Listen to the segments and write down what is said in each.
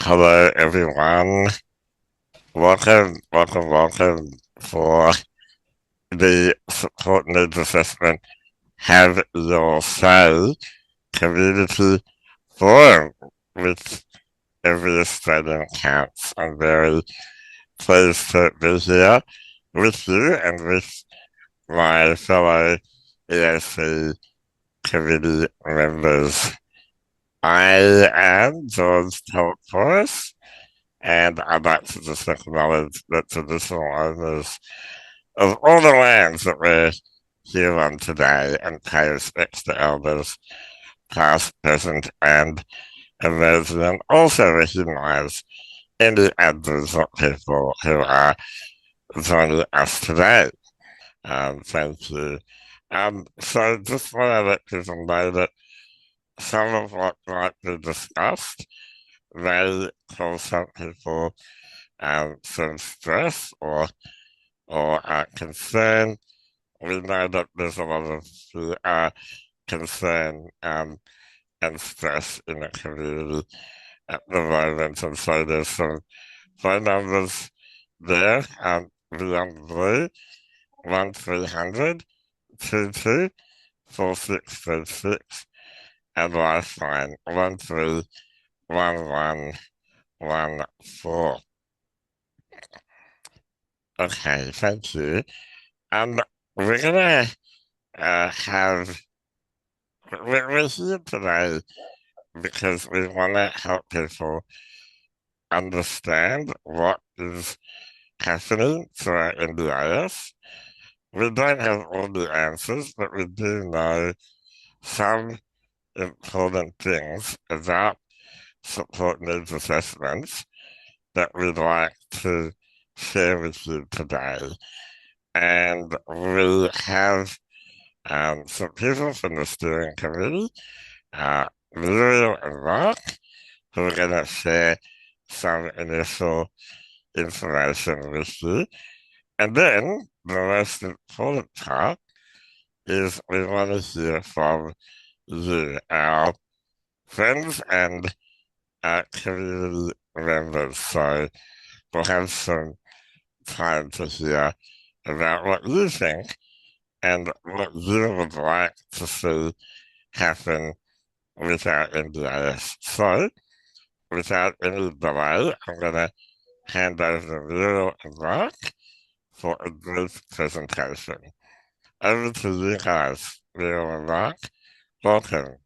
Hello, everyone. Welcome for the Support Needs Assessment Have Your Say Community Forum, which every Australian counts. I'm very pleased to be here with you and with my fellow EAC committee members. I am George Telporus, and I'd like to just acknowledge the traditional owners of all the lands that we're here on today and pay respects to elders, past, present, and emerging, and also recognise any Aboriginal people who are joining us today. Thank you. So just want to let people know that some of what might be discussed may cause some people some stress or concern. We know that there's a lot of concern and stress in the community at the moment, and so there's some phone numbers there beyond blue 1300 22 4636 and Lifeline 131114. Okay, thank you. And we're gonna have we're here today because we want to help people understand what is happening to our NDIS. We don't have all the answers, but we do know some important things about support needs assessments that we'd like to share with you today. And we have some people from the steering committee, Muriel and Mark, who are going to share some initial information with you. And then the most important part is we want to hear from you, our friends and community members. So we'll have some time to hear about what you think and what you would like to see happen with our NDIS. So, without any delay, I'm going to hand over to Muriel and Mark for a brief presentation. Over to you guys, Muriel and Mark. Welcome.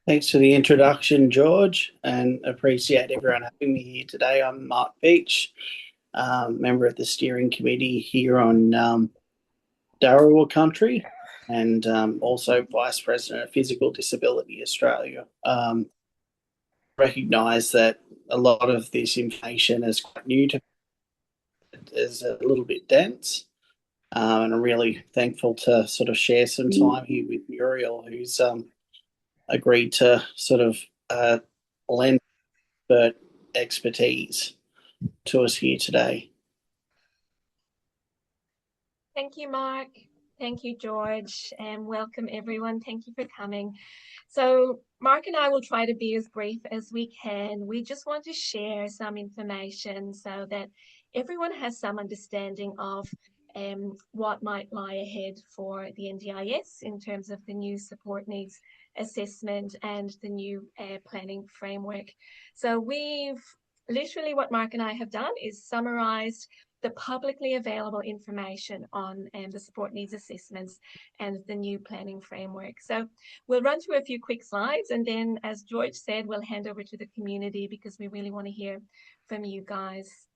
Thanks for the introduction, George, and appreciate everyone having me here today. I'm Mark Beach, member of the steering committee here on Darrawal country, and also Vice President of Physical Disability Australia. Recognise that a lot of this information is quite new to me, is a little bit dense, and I'm really thankful to sort of share some time here with Muriel, who's agreed to sort of lend expertise to us here today. Thank you, Mark. Thank you, George, and welcome everyone. Thank you for coming. So Mark and I will try to be as brief as we can. We just want to share some information so that everyone has some understanding of what might lie ahead for the NDIS in terms of the new support needs assessment and the new planning framework. So we've literally, what Mark and I have done is summarized the publicly available information on the support needs assessments and the new planning framework. So we'll run through a few quick slides, and then, as George said, we'll hand over to the community because we really want to hear from you guys.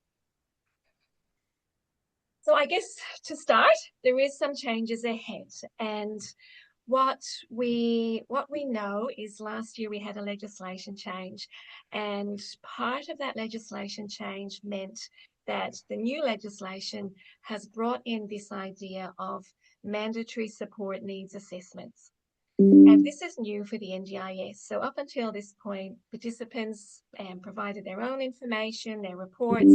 So I guess to start, there is some changes ahead, and what we know is last year we had a legislation change, and part of that legislation change meant that the new legislation has brought in this idea of mandatory support needs assessments. And this is new for the NDIS. So up until this point, participants provided their own information, their reports,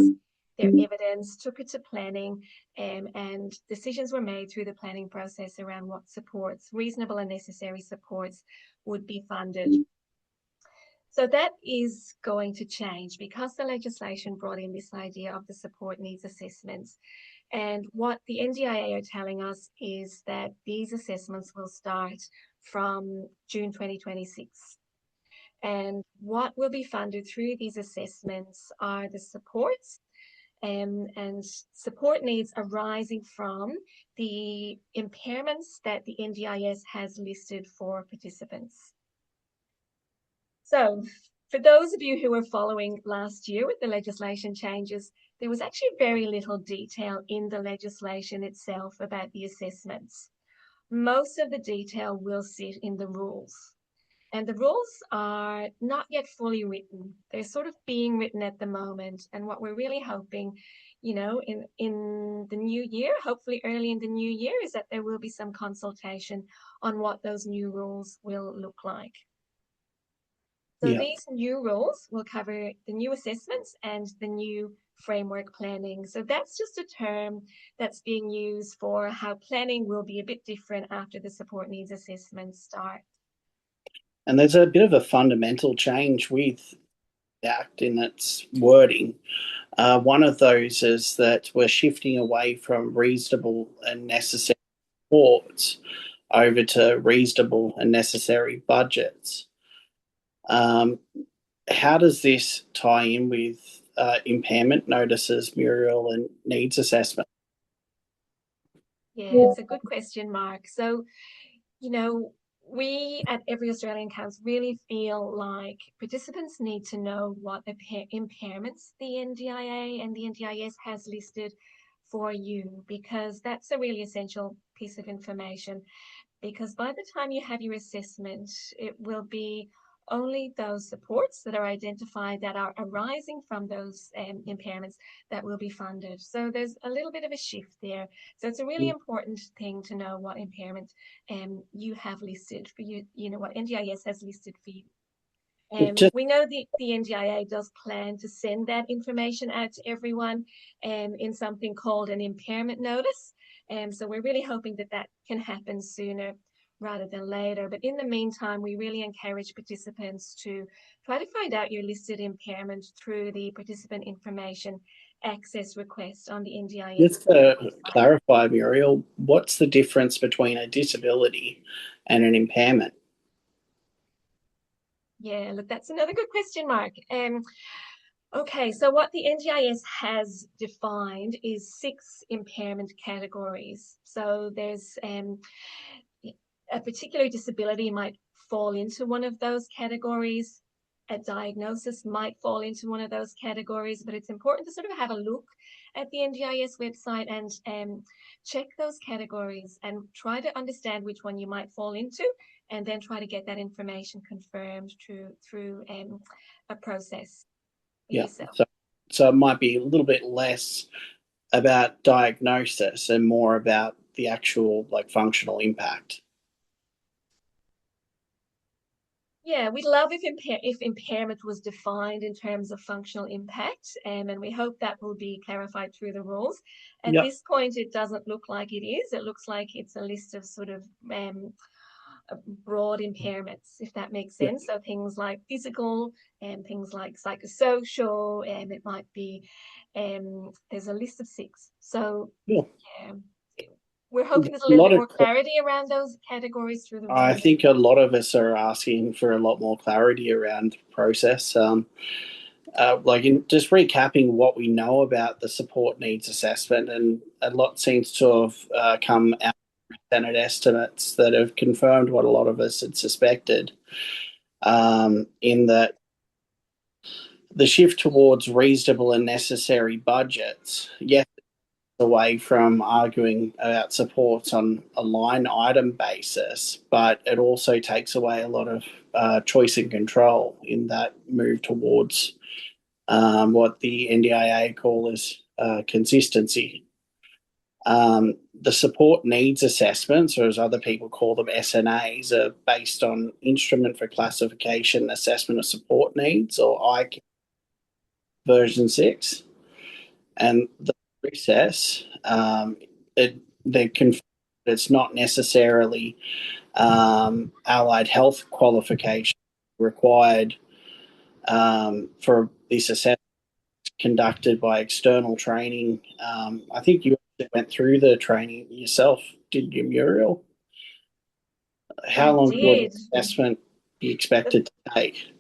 their evidence, took it to planning, and decisions were made through the planning process around what supports, reasonable and necessary supports, would be funded. So that is going to change because the legislation brought in this idea of the support needs assessments. And what the NDIA are telling us is that these assessments will start from June 2026. And what will be funded through these assessments are the supports and support needs arising from the impairments that the NDIS has listed for participants. So for those of you who were following last year with the legislation changes, there was actually very little detail in the legislation itself about the assessments. Most of the detail will sit in the rules. And the rules are not yet fully written. They're sort of being written at the moment. And what we're really hoping, in the new year, hopefully early in the new year, is that there will be some consultation on what those new rules will look like. So these new rules will cover the new assessments and the new framework planning. So that's just a term that's being used for how planning will be a bit different after the support needs assessments start. And there's a bit of a fundamental change with the Act in its wording. One of those is that we're shifting away from reasonable and necessary supports over to reasonable and necessary budgets. How does this tie in with impairment notices, Muriel, and needs assessment? Yeah, it's a good question, Mark. So, we at Every Australian Counts really feel like participants need to know what impairments the NDIA and the NDIS has listed for you, because that's a really essential piece of information. Because by the time you have your assessment, it will be only those supports that are identified that are arising from those impairments that will be funded. So there's a little bit of a shift there. So it's a really important thing to know what impairment you have listed for you, what NDIS has listed for you. We know the NDIA does plan to send that information out to everyone in something called an impairment notice. So we're really hoping that that can happen sooner rather than later. But in the meantime, we really encourage participants to try to find out your listed impairment through the participant information access request on the NDIS. Just to clarify, Muriel, what's the difference between a disability and an impairment? Yeah, look, that's another good question, Mark. Okay, so what the NDIS has defined is 6 impairment categories. So there's a particular disability might fall into one of those categories. A diagnosis might fall into one of those categories, but it's important to sort of have a look at the NDIS website and check those categories and try to understand which one you might fall into, and then try to get that information confirmed through a process. Yeah, so it might be a little bit less about diagnosis and more about the actual functional impact. Yeah, we'd love if impairment was defined in terms of functional impact, and we hope that will be clarified through the rules. At this point, it doesn't look like it is. It looks like it's a list of sort of broad impairments, if that makes sense. So things like physical and things like psychosocial, and it might be, there's a list of 6. So we're hoping there's a little bit more clarity around those categories through the rules. I think a lot of us are asking for a lot more clarity around the process. Just recapping what we know about the support needs assessment, and a lot seems to have come out of Senate estimates that have confirmed what a lot of us had suspected, in that the shift towards reasonable and necessary budgets, yes, away from arguing about supports on a line item basis, but it also takes away a lot of choice and control in that move towards what the NDIA call as consistency. The support needs assessments, or as other people call them, SNAs, are based on Instrument for Classification Assessment of Support Needs, or ICA version 6. And the process, it's not necessarily allied health qualification required for this assessment conducted by external training. I think you went through the training yourself, did you, Muriel? How long would the assessment be expected to take?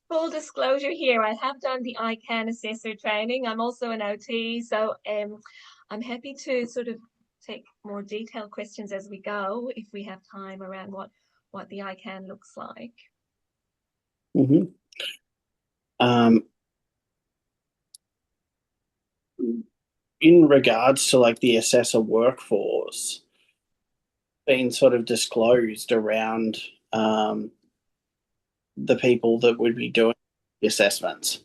Full disclosure here, I have done the ICANN assessor training. I'm also an OT, so I'm happy to sort of take more detailed questions as we go if we have time around what the ICANN looks like. Mm-hmm. In regards to like the assessor workforce, been sort of disclosed around the people that would be doing the assessments.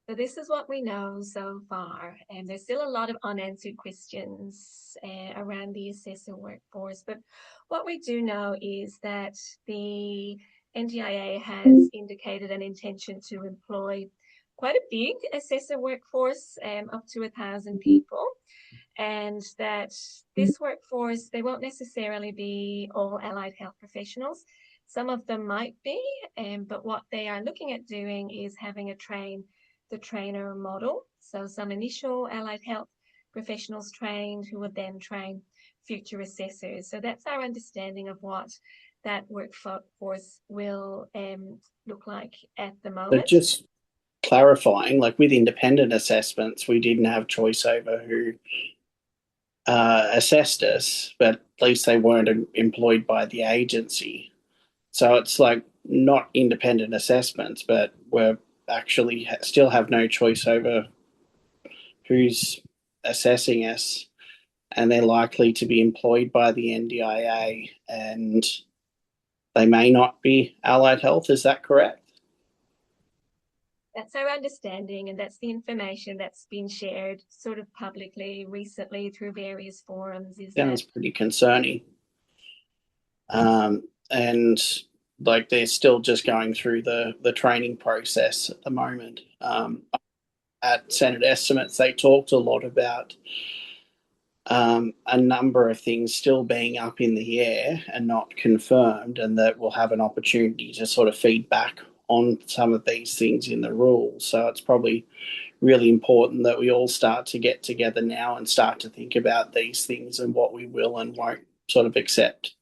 So this is what we know so far, and there's still a lot of unanswered questions around the assessor workforce. But what we do know is that the NDIA has indicated an intention to employ quite a big assessor workforce, up to 1,000 people, and that this workforce, they won't necessarily be all allied health professionals. Some of them might be, but what they are looking at doing is having a the trainer model. So some initial allied health professionals trained who would then train future assessors. So that's our understanding of what that workforce will look like at the moment. But just clarifying, like with independent assessments, we didn't have choice over who assessed us, but at least they weren't employed by the agency. So it's like not independent assessments, but we're actually still have no choice over who's assessing us, and they're likely to be employed by the NDIA, and they may not be allied health. Is that correct? That's our understanding, and that's the information that's been shared sort of publicly recently through various forums. Sounds pretty concerning. And like they're still just going through the training process at the moment. At Senate Estimates, they talked a lot about a number of things still being up in the air and not confirmed, and that we'll have an opportunity to sort of feed back on some of these things in the rules. So it's probably really important that we all start to get together now and start to think about these things and what we will and won't sort of accept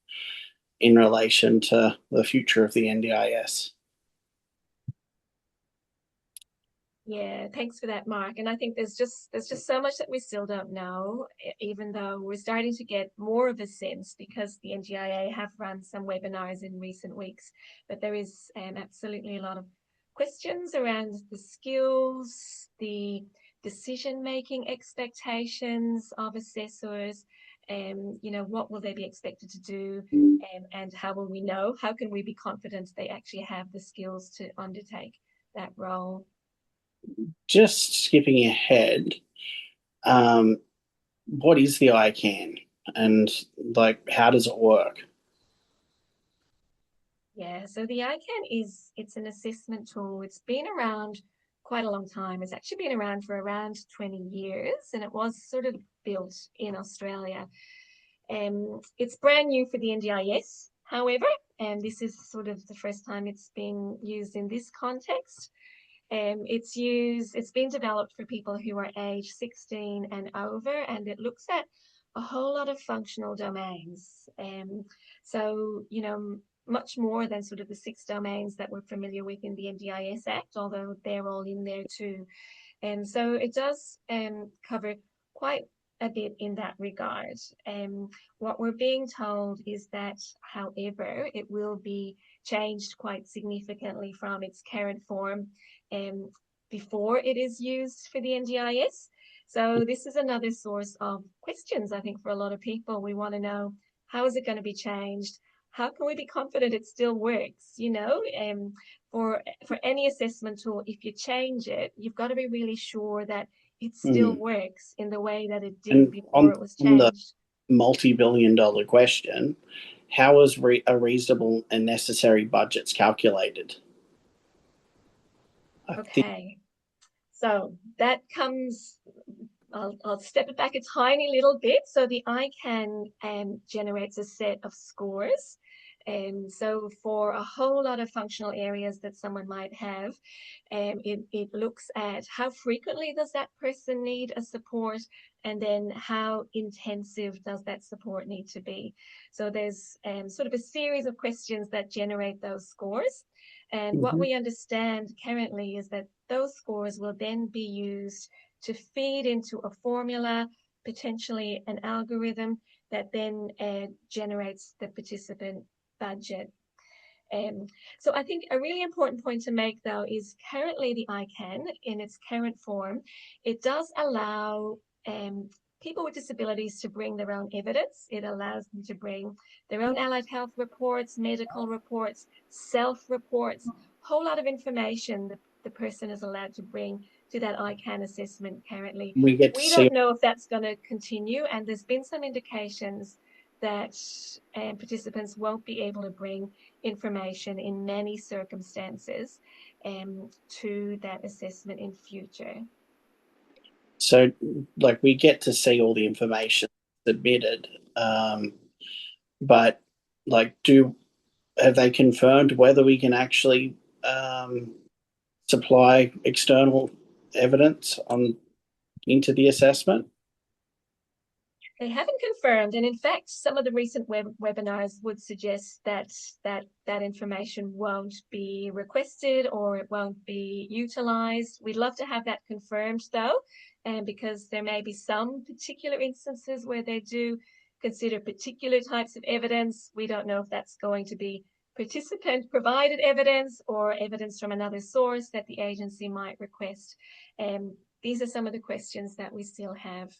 in relation to the future of the NDIS. Yeah, thanks for that, Mark. And I think there's just so much that we still don't know, even though we're starting to get more of a sense because the NDIA have run some webinars in recent weeks. But there is absolutely a lot of questions around the skills, the decision-making expectations of assessors, what will they be expected to do, and how will we know? How can we be confident they actually have the skills to undertake that role? Just skipping ahead, what is the ICANN and like how does it work? Yeah, so the ICANN it's an assessment tool. It's been around quite a long time. It's actually been around for around 20 years, and it was sort of built in Australia. It's brand new for the NDIS, however, and this is sort of the first time it's been used in this context. It's been developed for people who are age 16 and over, and it looks at a whole lot of functional domains. So, much more than sort of the 6 domains that we're familiar with in the NDIS Act, although they're all in there too. And so it does cover quite a bit in that regard. What we're being told is that, however, it will be changed quite significantly from its current form before it is used for the NDIS. So this is another source of questions, I think, for a lot of people. We want to know, how is it going to be changed? How can we be confident it still works? For any assessment tool, if you change it, you've got to be really sure that it still works in the way that it did before it was changed. The multi-billion-dollar question, how is a reasonable and necessary budgets calculated? Okay, so that comes, I'll step it back a tiny little bit. So the ICANN generates a set of scores So for a whole lot of functional areas that someone might have, it looks at how frequently does that person need a support, and then how intensive does that support need to be. So there's sort of a series of questions that generate those scores. And what we understand currently is that those scores will then be used to feed into a formula, potentially an algorithm that then generates the participant budget. So I think a really important point to make, though, is currently the ICANN in its current form, it does allow people with disabilities to bring their own evidence. It allows them to bring their own allied health reports, medical reports, self-reports, a whole lot of information that the person is allowed to bring to that ICANN assessment currently. We don't know if that's going to continue, and there's been some indications that participants won't be able to bring information in many circumstances to that assessment in future. So, like, we get to see all the information submitted, but like, have they confirmed whether we can actually supply external evidence into the assessment? They haven't confirmed, and in fact, some of the recent webinars would suggest that information won't be requested or it won't be utilised. We'd love to have that confirmed, though, because there may be some particular instances where they do consider particular types of evidence. We don't know if that's going to be participant-provided evidence or evidence from another source that the agency might request. These are some of the questions that we still have.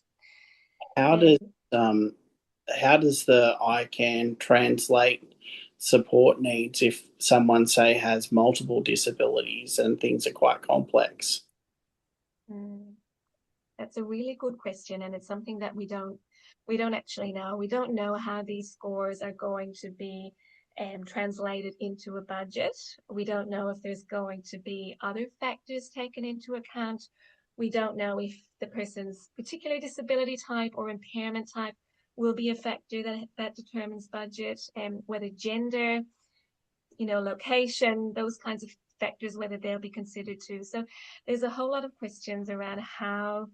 How does the ICANN translate support needs if someone, say, has multiple disabilities and things are quite complex? That's a really good question, and it's something that we don't actually know. We don't know how these scores are going to be translated into a budget. We don't know if there's going to be other factors taken into account. We don't know if the person's particular disability type or impairment type will be a factor that determines budget, whether gender, location, those kinds of factors, whether they'll be considered too. So there's a whole lot of questions around how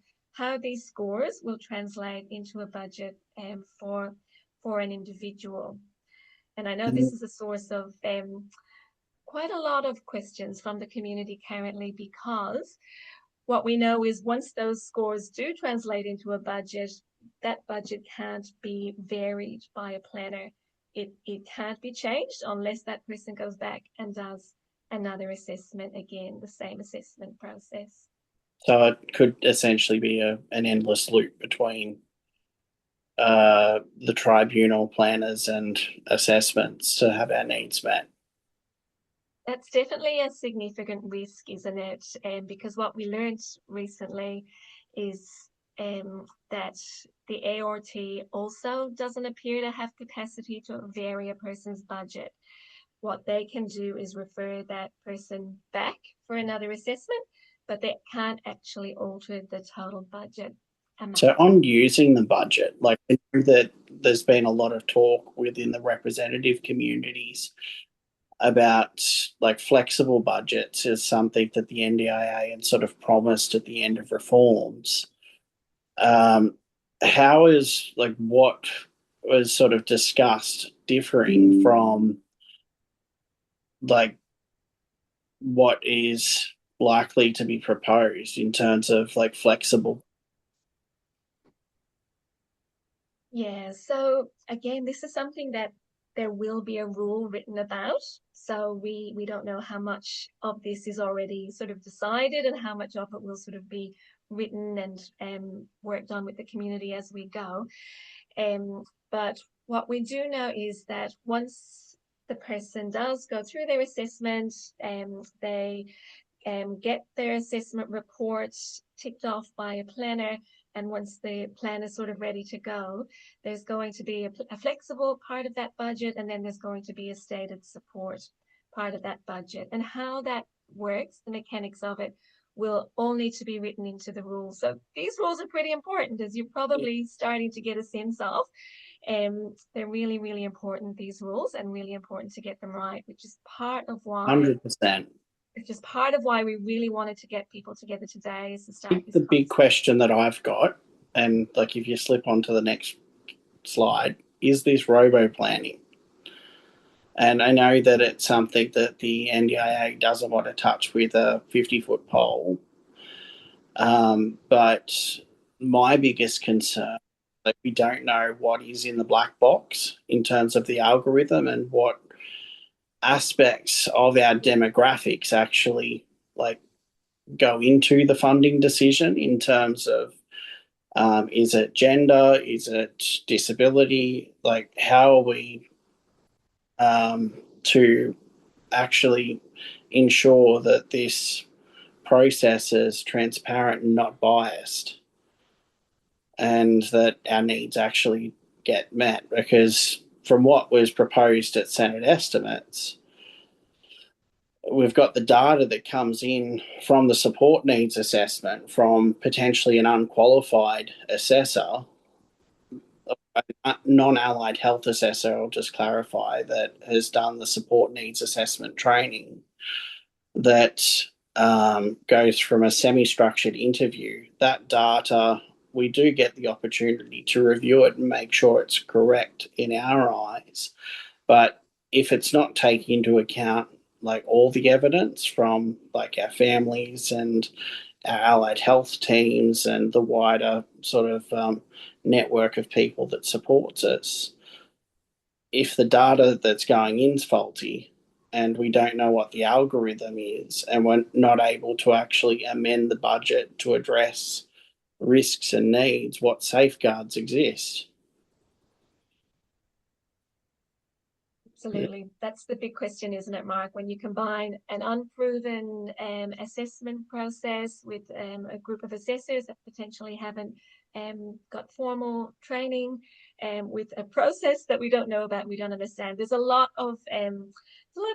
these scores will translate into a budget for an individual. And I know this is a source of quite a lot of questions from the community currently, because what we know is once those scores do translate into a budget, that budget can't be varied by a planner. It can't be changed unless that person goes back and does another assessment again, the same assessment process. So it could essentially be an endless loop between the tribunal, planners and assessments to have our needs met. That's definitely a significant risk, isn't it? Because what we learned recently is that the ART also doesn't appear to have capacity to vary a person's budget. What they can do is refer that person back for another assessment, but they can't actually alter the total budget amount. So on using the budget, like, I know that there's been a lot of talk within the representative communities about like flexible budgets is something that the NDIA had sort of promised at the end of reforms. How is like what was sort of discussed differing from like what is likely to be proposed in terms of like flexible? Yeah, so again, this is something that there will be a rule written about. So we don't know how much of this is already sort of decided and how much of it will sort of be written and worked on with the community as we go. But what we do know is that once the person does go through their assessment, they get their assessment reports ticked off by a planner, and once the plan is sort of ready to go, there's going to be a flexible part of that budget, and then there's going to be a stated support part of that budget. And how that works, the mechanics of it, will all need to be written into the rules. So these rules are pretty important, as you're probably starting to get a sense of. They're really, really important, these rules, and really important to get them right, which is part of why 100%. it's just part of why we really wanted to get people together today, is to start this The big process. question that I've got, and like if you slip onto the next slide, is this robo planning? And I know that it's something that the NDIA doesn't want to touch with a 50-foot pole. But my biggest concern is that we don't know what is in the black box in terms of the algorithm and what aspects of our demographics actually like go into the funding decision in terms of is it gender, is it disability, like how are we to actually ensure that this process is transparent and not biased, and that our needs actually get met. Because from what was proposed at Senate estimates, we've got the data that comes in from the support needs assessment from potentially an unqualified assessor, a non-allied health assessor, I'll just clarify, that has done the support needs assessment training, that goes from a semi-structured interview. That data, we do get the opportunity to review it and make sure it's correct in our eyes. But if it's not taking into account like all the evidence from like our families and our allied health teams and the wider sort of network of people that supports us, if the data that's going in is faulty and we don't know what the algorithm is and we're not able to actually amend the budget to address risks and needs, what safeguards exist? Absolutely. That's the big question, isn't it, Mark? When you combine an unproven assessment process with a group of assessors that potentially haven't got formal training, with a process that we don't know about, we don't understand. There's a lot of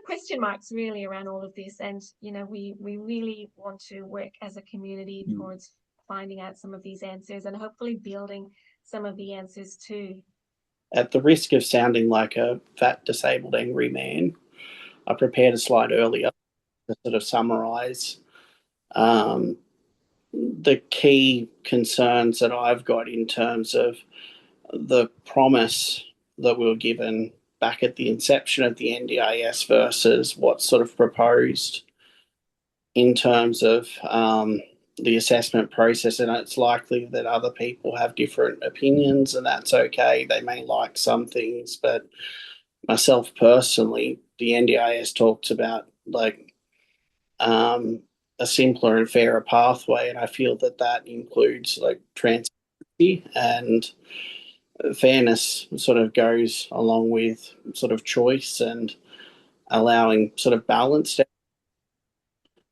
question marks really around all of this, and we really want to work as a community towards finding out some of these answers and hopefully building some of the answers too. At the risk of sounding like a fat, disabled, angry man, I prepared a slide earlier to sort of summarise the key concerns that I've got in terms of the promise that we were given back at the inception of the NDIS versus what's sort of proposed in terms of the assessment process. And it's likely that other people have different opinions, and that's okay. They may like some things, but myself personally, the NDIS talks about like a simpler and fairer pathway, and I feel that that includes like transparency, and fairness sort of goes along with sort of choice and allowing sort of balance.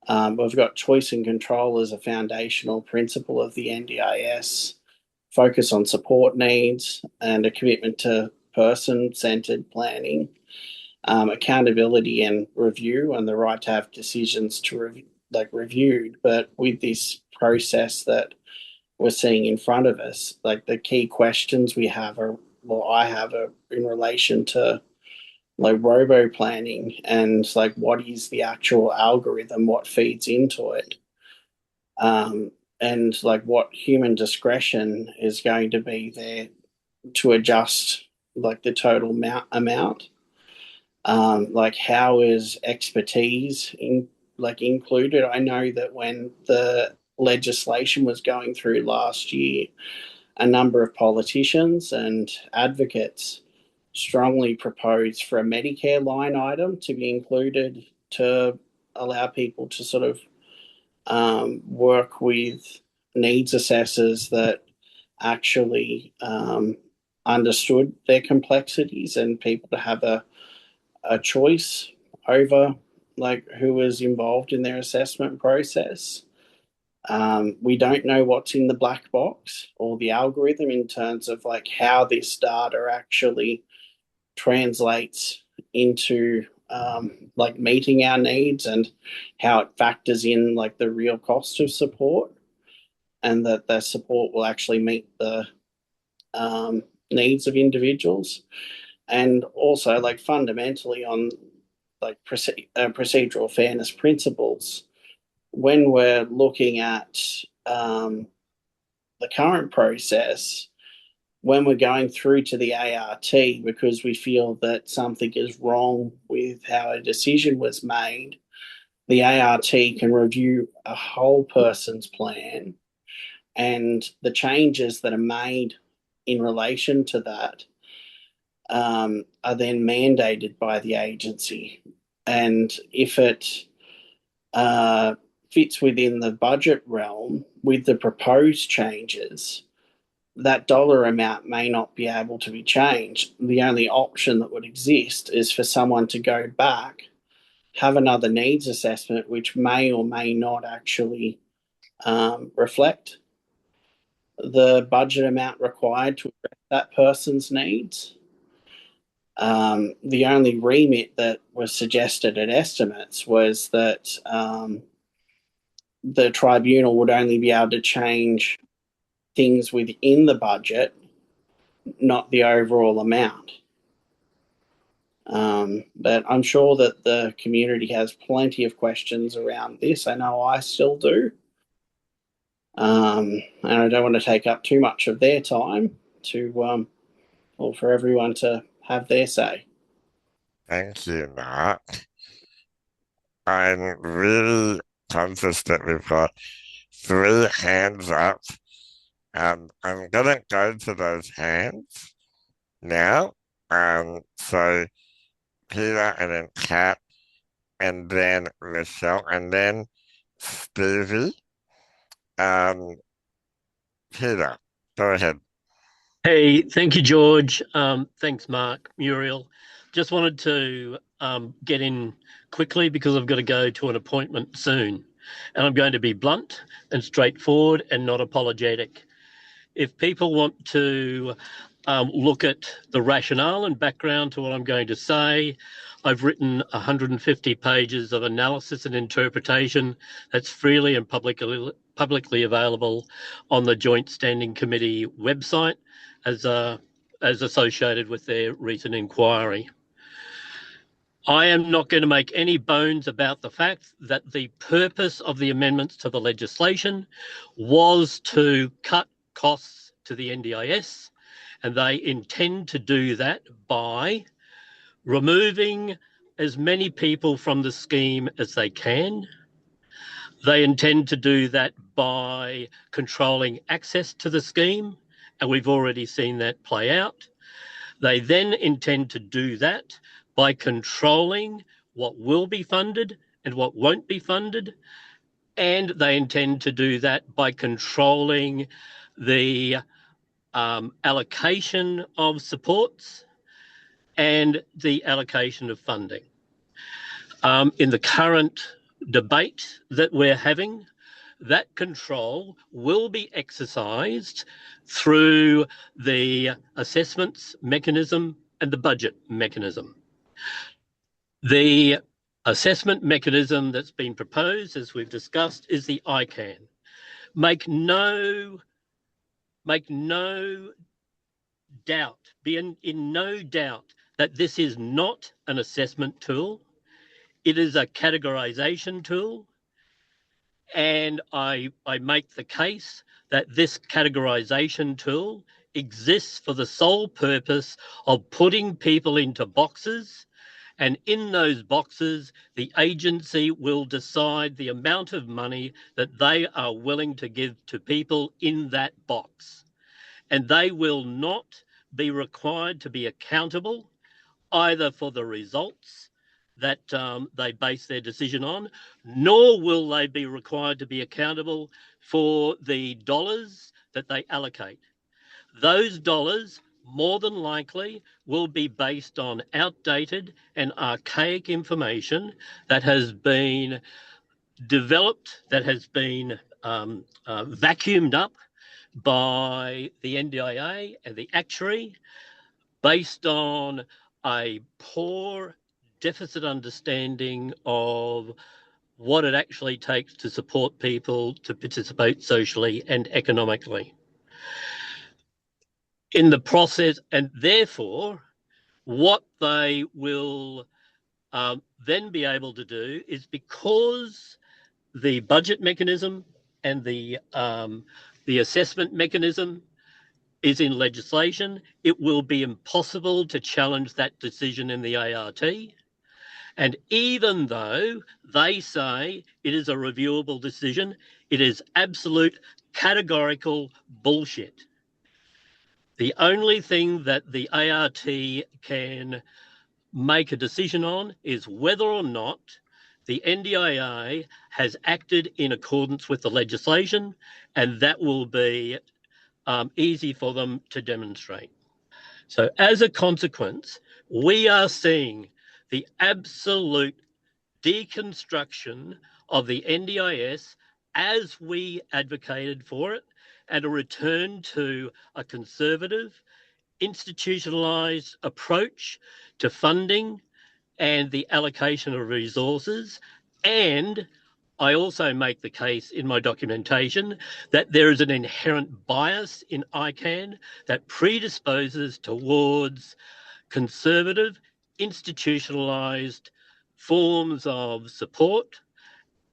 We've got choice and control as a foundational principle of the NDIS, focus on support needs, and a commitment to person-centred planning, accountability and review, and the right to have decisions to reviewed. But with this process that we're seeing in front of us, like the key questions we have are, well, I have are in relation to like robo planning and like what is the actual algorithm, what feeds into it, and like what human discretion is going to be there to adjust like the total amount. Like how is expertise included? I know that when the legislation was going through last year, a number of politicians and advocates strongly proposed for a Medicare line item to be included to allow people to sort of work with needs assessors that actually understood their complexities, and people to have a choice over like who was involved in their assessment process. We don't know what's in the black box or the algorithm in terms of like how this data actually translates into like meeting our needs and how it factors in like the real cost of support, and that the support will actually meet the needs of individuals, and also like fundamentally on like procedural fairness principles. When we're looking at the current process, when we're going through to the ART because we feel that something is wrong with how a decision was made, the ART can review a whole person's plan, and the changes that are made in relation to that are then mandated by the agency. And if it fits within the budget realm with the proposed changes, that dollar amount may not be able to be changed. The only option that would exist is for someone to go back, have another needs assessment, which may or may not actually reflect the budget amount required to address that person's needs. The only remit that was suggested at estimates was that the tribunal would only be able to change things within the budget, not the overall amount. But I'm sure that the community has plenty of questions around this. I know I still do. And I don't want to take up too much of their time or for everyone to have their say. Thank you, Mark. I'm really conscious that we've got 3 hands up, and I'm gonna go to those hands now. So Peter, and then Kat, and then Michelle, and then Stevie. Peter, go ahead. Hey, thank you, George. Thanks, Mark, Muriel. Just wanted to get in quickly because I've got to go to an appointment soon. And I'm going to be blunt and straightforward and not apologetic. If people want to look at the rationale and background to what I'm going to say, I've written 150 pages of analysis and interpretation that's freely and publicly available on the Joint Standing Committee website as associated with their recent inquiry. I am not going to make any bones about the fact that the purpose of the amendments to the legislation was to cut costs to the NDIS, and they intend to do that by removing as many people from the scheme as they can. They intend to do that by controlling access to the scheme, and we've already seen that play out. They then intend to do that by controlling what will be funded and what won't be funded, and they intend to do that by controlling the allocation of supports and the allocation of funding. In the current debate that we're having, that control will be exercised through the assessments mechanism and the budget mechanism. The assessment mechanism that's been proposed, as we've discussed, is the ICANN. Make no doubt, be in no doubt that this is not an assessment tool. It is a categorization tool. And I make the case that this categorization tool exists for the sole purpose of putting people into boxes. And in those boxes, the agency will decide the amount of money that they are willing to give to people in that box. And they will not be required to be accountable either for the results that they base their decision on, nor will they be required to be accountable for the dollars that they allocate. Those dollars, more than likely, will be based on outdated and archaic information that has been developed, that has been vacuumed up by the NDIA and the actuary based on a poor deficit understanding of what it actually takes to support people to participate socially and economically. in the process, and therefore what they will then be able to do is, because the budget mechanism and the assessment mechanism is in legislation, it will be impossible to challenge that decision in the ART. And even though they say it is a reviewable decision, it is absolute categorical bullshit. The only thing that the ART can make a decision on is whether or not the NDIA has acted in accordance with the legislation, and that will be easy for them to demonstrate. So as a consequence, we are seeing the absolute deconstruction of the NDIS as we advocated for it, and a return to a conservative, institutionalized approach to funding and the allocation of resources. And I also make the case in my documentation that there is an inherent bias in ICANN that predisposes towards conservative, institutionalized forms of support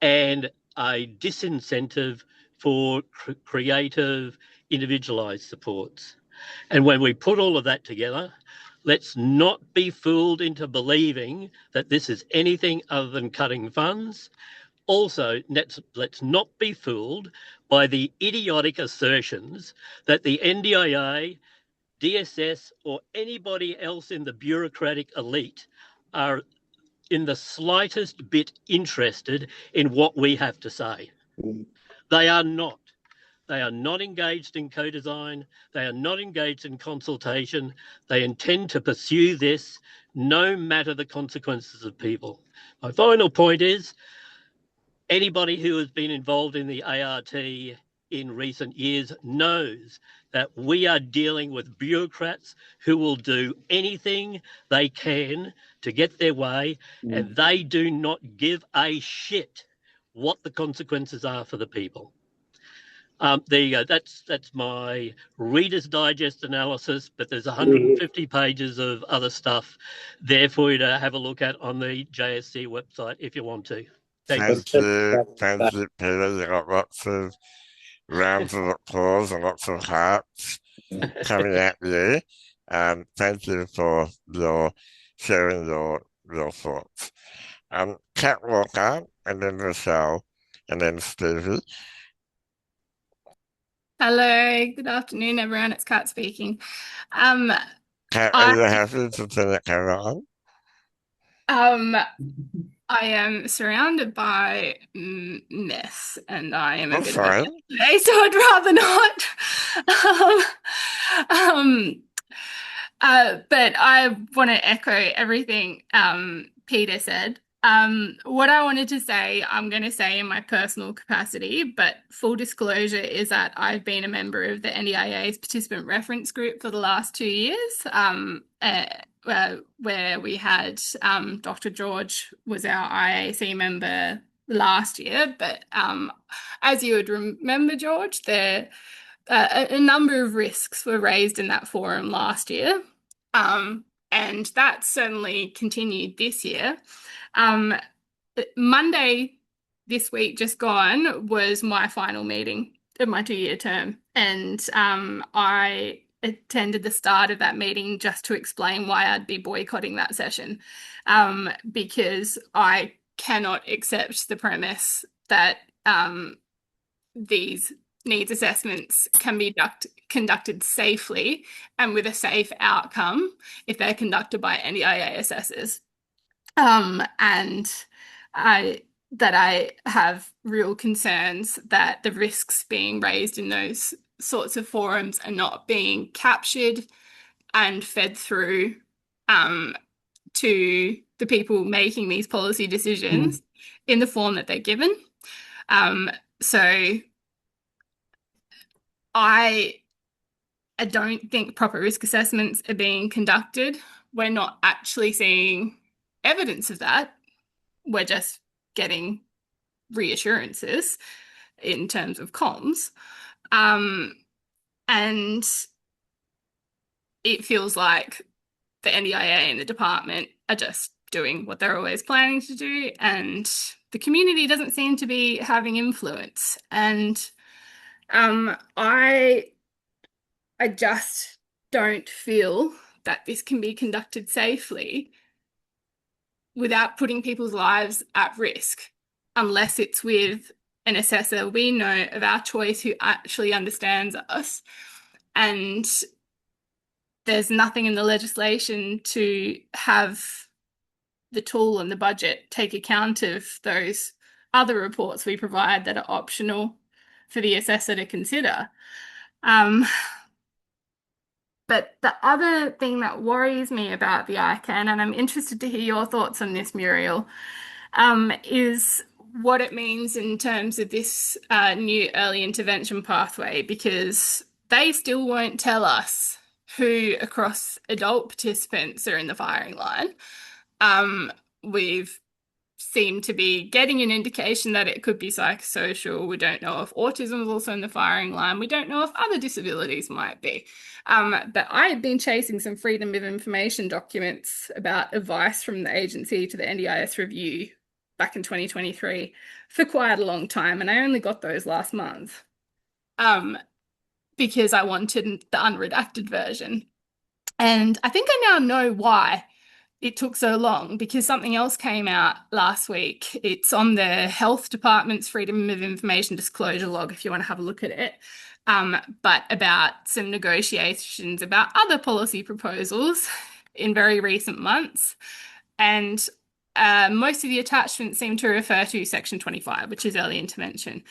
and a disincentive for creative, individualized supports. And when we put all of that together, let's not be fooled into believing that this is anything other than cutting funds. Also, let's not be fooled by the idiotic assertions that the NDIA, DSS, or anybody else in the bureaucratic elite are in the slightest bit interested in what we have to say. They are not. They are not engaged in co-design. They are not engaged in consultation. They intend to pursue this no matter the consequences of people. My final point is, anybody who has been involved in the ART in recent years knows that we are dealing with bureaucrats who will do anything they can to get their way, and they do not give a shit what the consequences are for the people. There you go. That's my Reader's Digest analysis, but there's 150 pages of other stuff there for you to have a look at on the JSC website if you want to. Thanks. Thank you, Peter. You got lots of rounds of applause and lots of hearts coming at you. Thank you for sharing your thoughts. Kat Walker, and then Rochelle, and then Stevie. Hello, good afternoon, everyone. It's Kat speaking. Kat, are you happy to turn the camera on? I am surrounded by mess, and I am a bit of a fine. mess today, so I'd rather not. But I want to echo everything Peter said. What I wanted to say, I'm going to say in my personal capacity, but full disclosure is that I've been a member of the NDIA's participant reference group for the last 2 years, where we had Dr. George was our IAC member last year. But as you would remember, George, a number of risks were raised in that forum last year. And that certainly continued this year. Monday this week just gone was my final meeting of my 2-year term, and I attended the start of that meeting just to explain why I'd be boycotting that session, because I cannot accept the premise that these needs assessments can be conducted safely and with a safe outcome if they're conducted by NDIA assessors. And I have real concerns that the risks being raised in those sorts of forums are not being captured and fed through to the people making these policy decisions in the form that they're given. So I don't think proper risk assessments are being conducted. We're not actually seeing evidence of that. We're just getting reassurances in terms of comms. And it feels like the NDIA and the department are just doing what they're always planning to do, and the community doesn't seem to be having influence. And I just don't feel that this can be conducted safely without putting people's lives at risk, unless it's with an assessor we know of our choice who actually understands us. And there's nothing in the legislation to have the tool and the budget take account of those other reports we provide that are optional for the assessor to consider. But the other thing that worries me about the ICANN, and I'm interested to hear your thoughts on this, Muriel, is what it means in terms of this new early intervention pathway, because they still won't tell us who across adult participants are in the firing line. We've seemed to be getting an indication that it could be psychosocial. We don't know if autism is also in the firing line. We don't know if other disabilities might be. But I had been chasing some Freedom of Information documents about advice from the agency to the NDIS review back in 2023 for quite a long time, and I only got those last month because I wanted the unredacted version. And I think I now know why it took so long, because something else came out last week. It's on the Health Department's Freedom of Information disclosure log if you want to have a look at it, but about some negotiations about other policy proposals in very recent months. And most of the attachments seem to refer to Section 25, which is early intervention.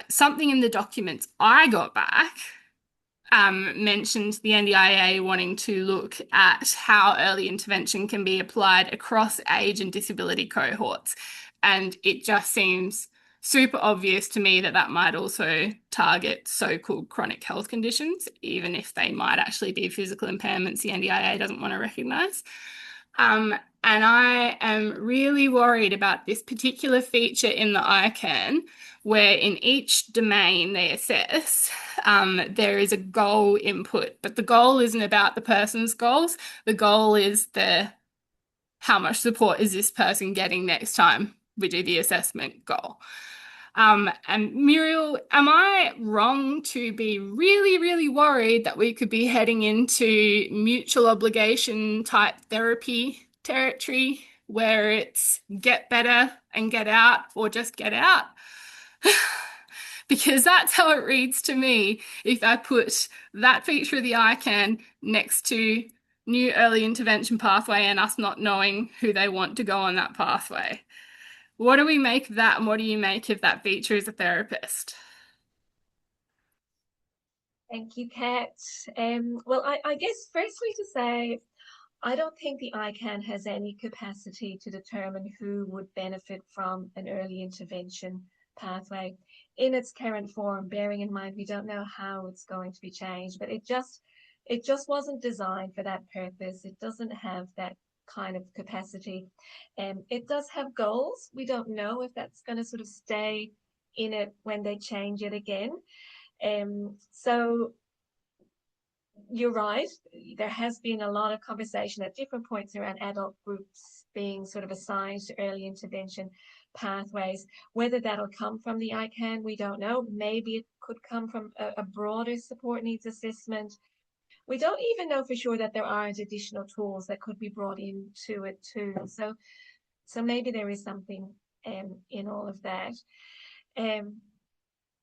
Something in the documents I got back mentioned the NDIA wanting to look at how early intervention can be applied across age and disability cohorts. And it just seems super obvious to me that that might also target so-called chronic health conditions, even if they might actually be physical impairments the NDIA doesn't want to recognise. And I am really worried about this particular feature in the ICANN, where in each domain they assess, there is a goal input, but the goal isn't about the person's goals. The goal is how much support is this person getting next time we do the assessment goal. And Muriel, am I wrong to be really, really worried that we could be heading into mutual obligation type therapy territory where it's get better and get out, or just get out? Because that's how it reads to me if I put that feature of the ICANN next to new early intervention pathway and us not knowing who they want to go on that pathway. What do we make of that, and what do you make of that feature as a therapist? Thank you, Kat. Well, I guess firstly to say, I don't think the ICANN has any capacity to determine who would benefit from an early intervention pathway in its current form, bearing in mind we don't know how it's going to be changed, but it just wasn't designed for that purpose. It doesn't have that kind of capacity. It does have goals. We don't know if that's going to sort of stay in it when they change it again. So you're right. There has been a lot of conversation at different points around adult groups being sort of assigned to early intervention pathways. Whether that'll come from the ICANN, we don't know. Maybe it could come from a broader support needs assessment. We don't even know for sure that there aren't additional tools that could be brought into it too. So maybe there is something in all of that.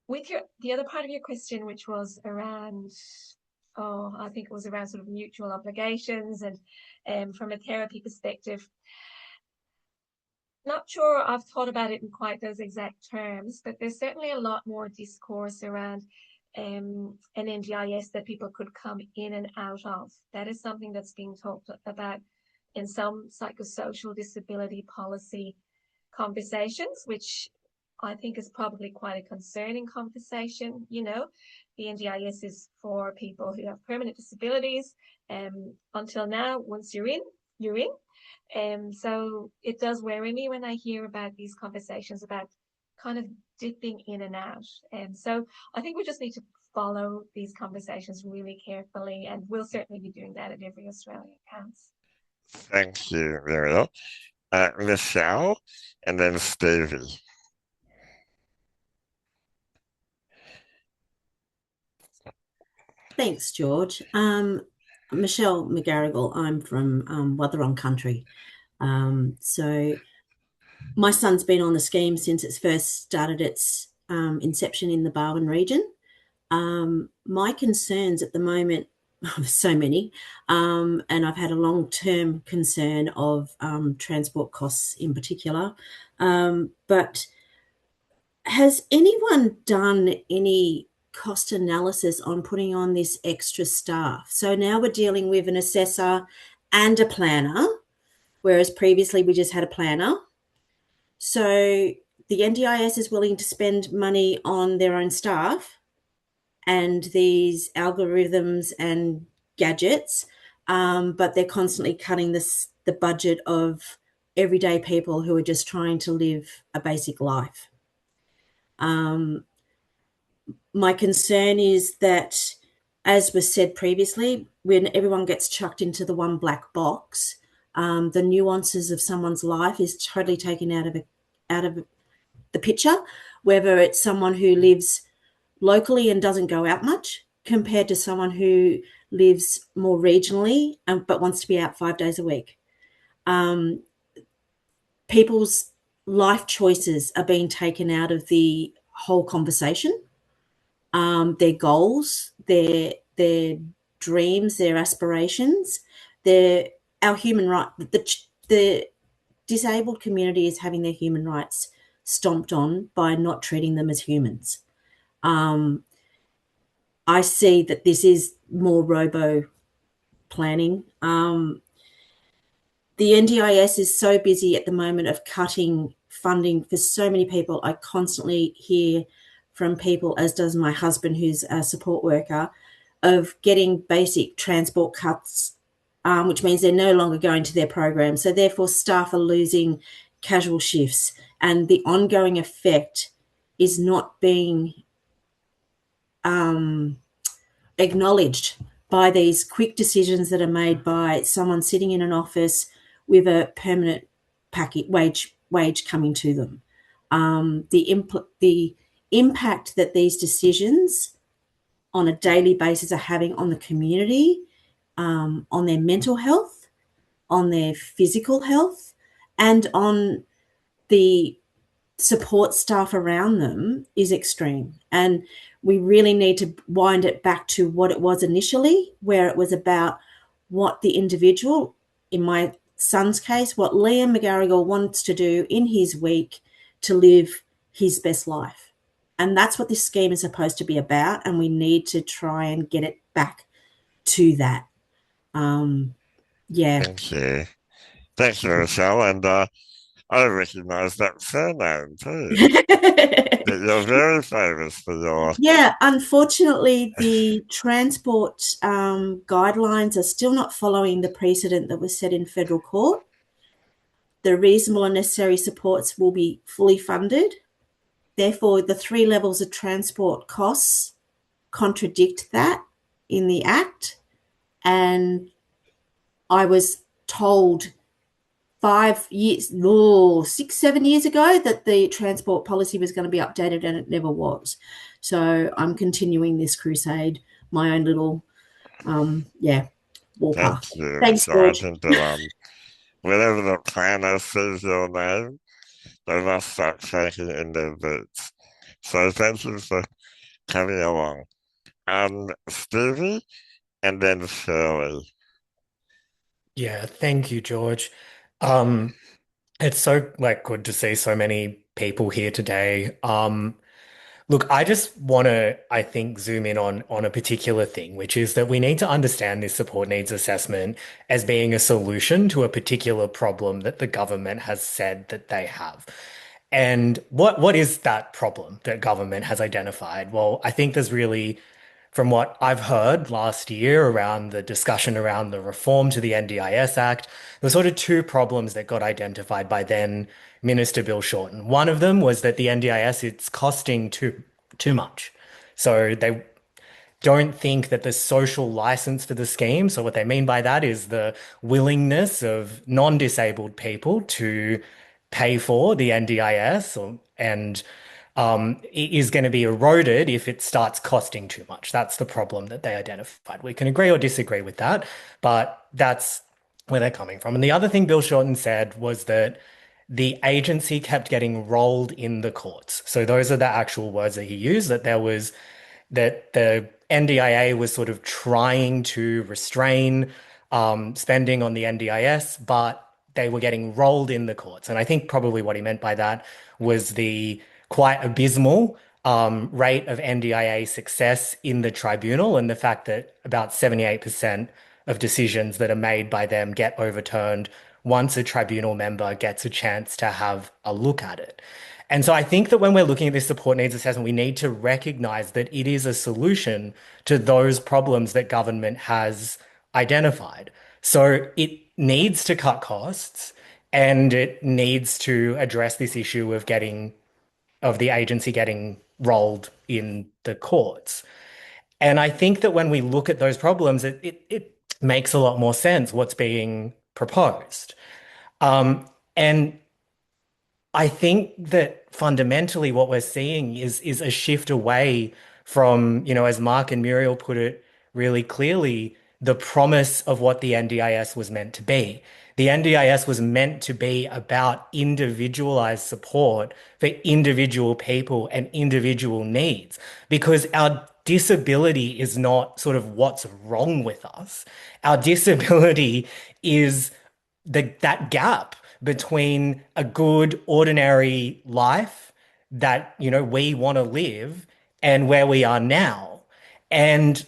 With the other part of your question, which was around, I think it was around sort of mutual obligations and from a therapy perspective, not sure I've thought about it in quite those exact terms, but there's certainly a lot more discourse around an NDIS that people could come in and out of. That is something that's being talked about in some psychosocial disability policy conversations, which I think is probably quite a concerning conversation. You know, the NDIS is for people who have permanent disabilities. Until now, once you're in, you're in. So it does worry me when I hear about these conversations about kind of dipping in and out. And so I think we just need to follow these conversations really carefully, and we'll certainly be doing that at Every Australian Counts. Thank you, Muriel. Michelle, and then Stevie. Thanks, George. Michelle McGarrigle. I'm from Wathaurong country. So my son's been on the scheme since it's first started its inception in the Barwon region. My concerns at the moment, so many, and I've had a long-term concern of transport costs in particular. But has anyone done any cost analysis on putting on this extra staff? So now we're dealing with an assessor and a planner, whereas previously we just had a planner. So the NDIS is willing to spend money on their own staff and these algorithms and gadgets, but they're constantly cutting the budget of everyday people who are just trying to live a basic life. My concern is that, as was said previously, when everyone gets chucked into the one black box, the nuances of someone's life is totally taken out of the picture, whether it's someone who lives locally and doesn't go out much compared to someone who lives more regionally but wants to be out 5 days a week. People's life choices are being taken out of the whole conversation. Their goals, their dreams, their aspirations, our human right. The disabled community is having their human rights stomped on by not treating them as humans. I see that this is more robo planning. The NDIS is so busy at the moment of cutting funding for so many people. I constantly hear from people, as does my husband, who's a support worker, of getting basic transport cuts, which means they're no longer going to their program. So therefore staff are losing casual shifts, and the ongoing effect is not being acknowledged by these quick decisions that are made by someone sitting in an office with a permanent wage coming to them. The impact that these decisions on a daily basis are having on the community, on their mental health, on their physical health, and on the support staff around them is extreme. And we really need to wind it back to what it was initially, where it was about what the individual, in my son's case, what Liam McGarrigle wants to do in his week to live his best life. And that's what this scheme is supposed to be about, and we need to try and get it back to that. Yeah. Thank you. Thank you, Michelle. And I recognise that surname too. You're very famous for your... Yeah, unfortunately, the transport guidelines are still not following the precedent that was set in federal court. The reasonable and necessary supports will be fully funded. Therefore, the 3 levels of transport costs contradict that in the Act. And I was told 6, 7 years ago that the transport policy was going to be updated, and it never was. So I'm continuing this crusade, my own little, warpath. Thank you. Thanks, So George. I think that whenever the planner says your name, they must start shaking in their boots. So thank you for coming along. Stevie, and then Shirley. Yeah, thank you, George. It's so good to see so many people here today. Look, I just want to, I think, zoom in on a particular thing, which is that we need to understand this support needs assessment as being a solution to a particular problem that the government has said that they have. And what is that problem that government has identified? Well, I think there's really from what I've heard last year around the discussion around the reform to the NDIS Act, there were sort of two problems that got identified by then Minister Bill Shorten. One of them was that the NDIS, it's costing too much. So they don't think that the social license for the scheme, so what they mean by that is the willingness of non-disabled people to pay for the NDIS and it is going to be eroded if it starts costing too much. That's the problem that they identified. We can agree or disagree with that, but that's where they're coming from. And the other thing Bill Shorten said was that the agency kept getting rolled in the courts. So those are the actual words that he used, that the NDIA was sort of trying to restrain spending on the NDIS, but they were getting rolled in the courts. And I think probably what he meant by that was the quite abysmal rate of NDIA success in the tribunal and the fact that about 78% of decisions that are made by them get overturned once a tribunal member gets a chance to have a look at it. And so I think that when we're looking at this support needs assessment, we need to recognize that it is a solution to those problems that government has identified. So it needs to cut costs and it needs to address this issue of the agency getting rolled in the courts. And I think that when we look at those problems, it makes a lot more sense what's being proposed. And I think that fundamentally what we're seeing is a shift away from, as Mark and Muriel put it really clearly, the promise of what the NDIS was meant to be. The NDIS was meant to be about individualized support for individual people and individual needs, because our disability is not sort of what's wrong with us. Our disability is that gap between a good ordinary life that we want to live and where we are now. And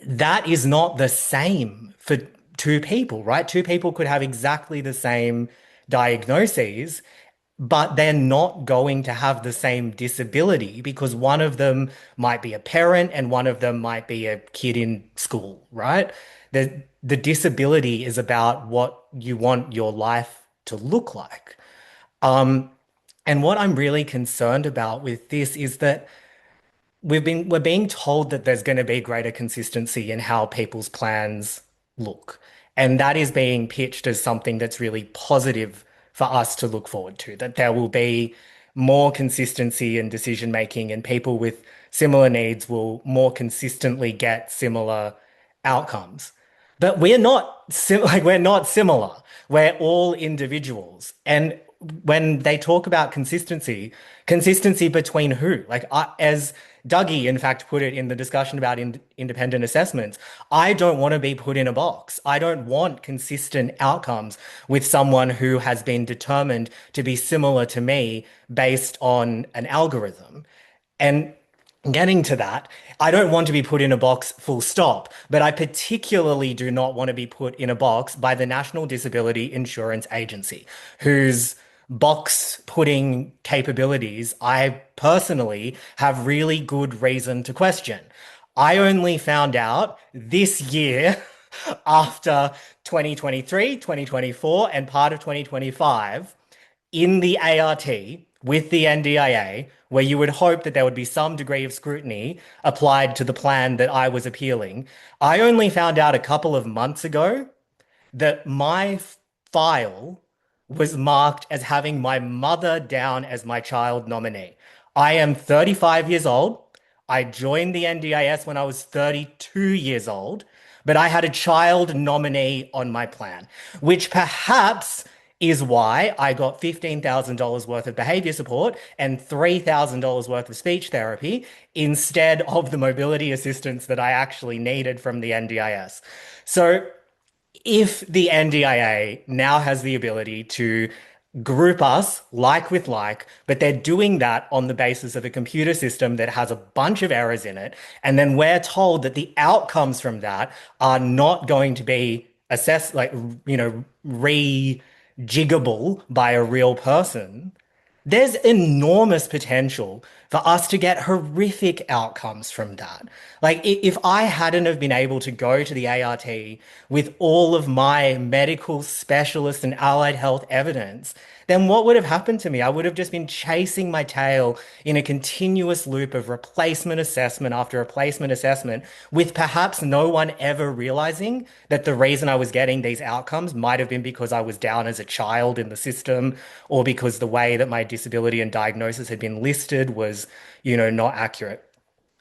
that is not the same for two people, right? Two people could have exactly the same diagnoses, but they're not going to have the same disability because one of them might be a parent and one of them might be a kid in school, right? The disability is about what you want your life to look like. And what I'm really concerned about with this is that we're being told that there's going to be greater consistency in how people's plans look. And that is being pitched as something that's really positive for us to look forward to, that there will be more consistency in decision making and people with similar needs will more consistently get similar outcomes. But we're not we're not similar. We're all individuals. And when they talk about consistency between who? As Dougie, in fact, put it in the discussion about independent assessments, I don't want to be put in a box. I don't want consistent outcomes with someone who has been determined to be similar to me based on an algorithm. And getting to that, I don't want to be put in a box full stop, but I particularly do not want to be put in a box by the National Disability Insurance Agency, whose box putting capabilities I personally have really good reason to question. I only found out this year after 2023, 2024, and part of 2025 in the ART with the NDIA, where you would hope that there would be some degree of scrutiny applied to the plan that I was appealing. I only found out a couple of months ago that my file was marked as having my mother down as my child nominee. I am 35 years old. I joined the NDIS when I was 32 years old, but I had a child nominee on my plan, which perhaps is why I got $15,000 worth of behavior support and $3,000 worth of speech therapy instead of the mobility assistance that I actually needed from the NDIS. So if the NDIA now has the ability to group us like with like, but they're doing that on the basis of a computer system that has a bunch of errors in it, and then we're told that the outcomes from that are not going to be assessed, rejiggable by a real person, there's enormous potential for us to get horrific outcomes from that. Like if I hadn't have been able to go to the ART with all of my medical specialist and allied health evidence, then what would have happened to me? I would have just been chasing my tail in a continuous loop of replacement assessment after replacement assessment, with perhaps no one ever realizing that the reason I was getting these outcomes might have been because I was down as a child in the system, or because the way that my disability and diagnosis had been listed was, not accurate.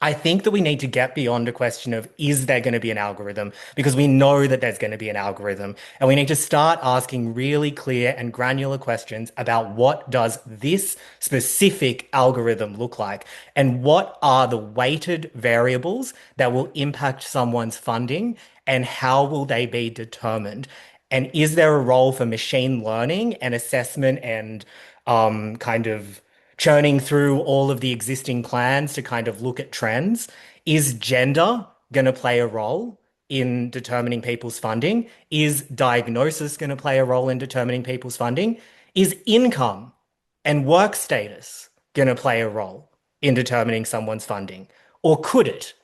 I think that we need to get beyond a question of, is there going to be an algorithm? Because we know that there's going to be an algorithm. And we need to start asking really clear and granular questions about, what does this specific algorithm look like? And what are the weighted variables that will impact someone's funding? And how will they be determined? And is there a role for machine learning and assessment and kind of churning through all of the existing plans to kind of look at trends? Is gender going to play a role in determining people's funding? Is diagnosis going to play a role in determining people's funding? Is income and work status going to play a role in determining someone's funding? Or could it?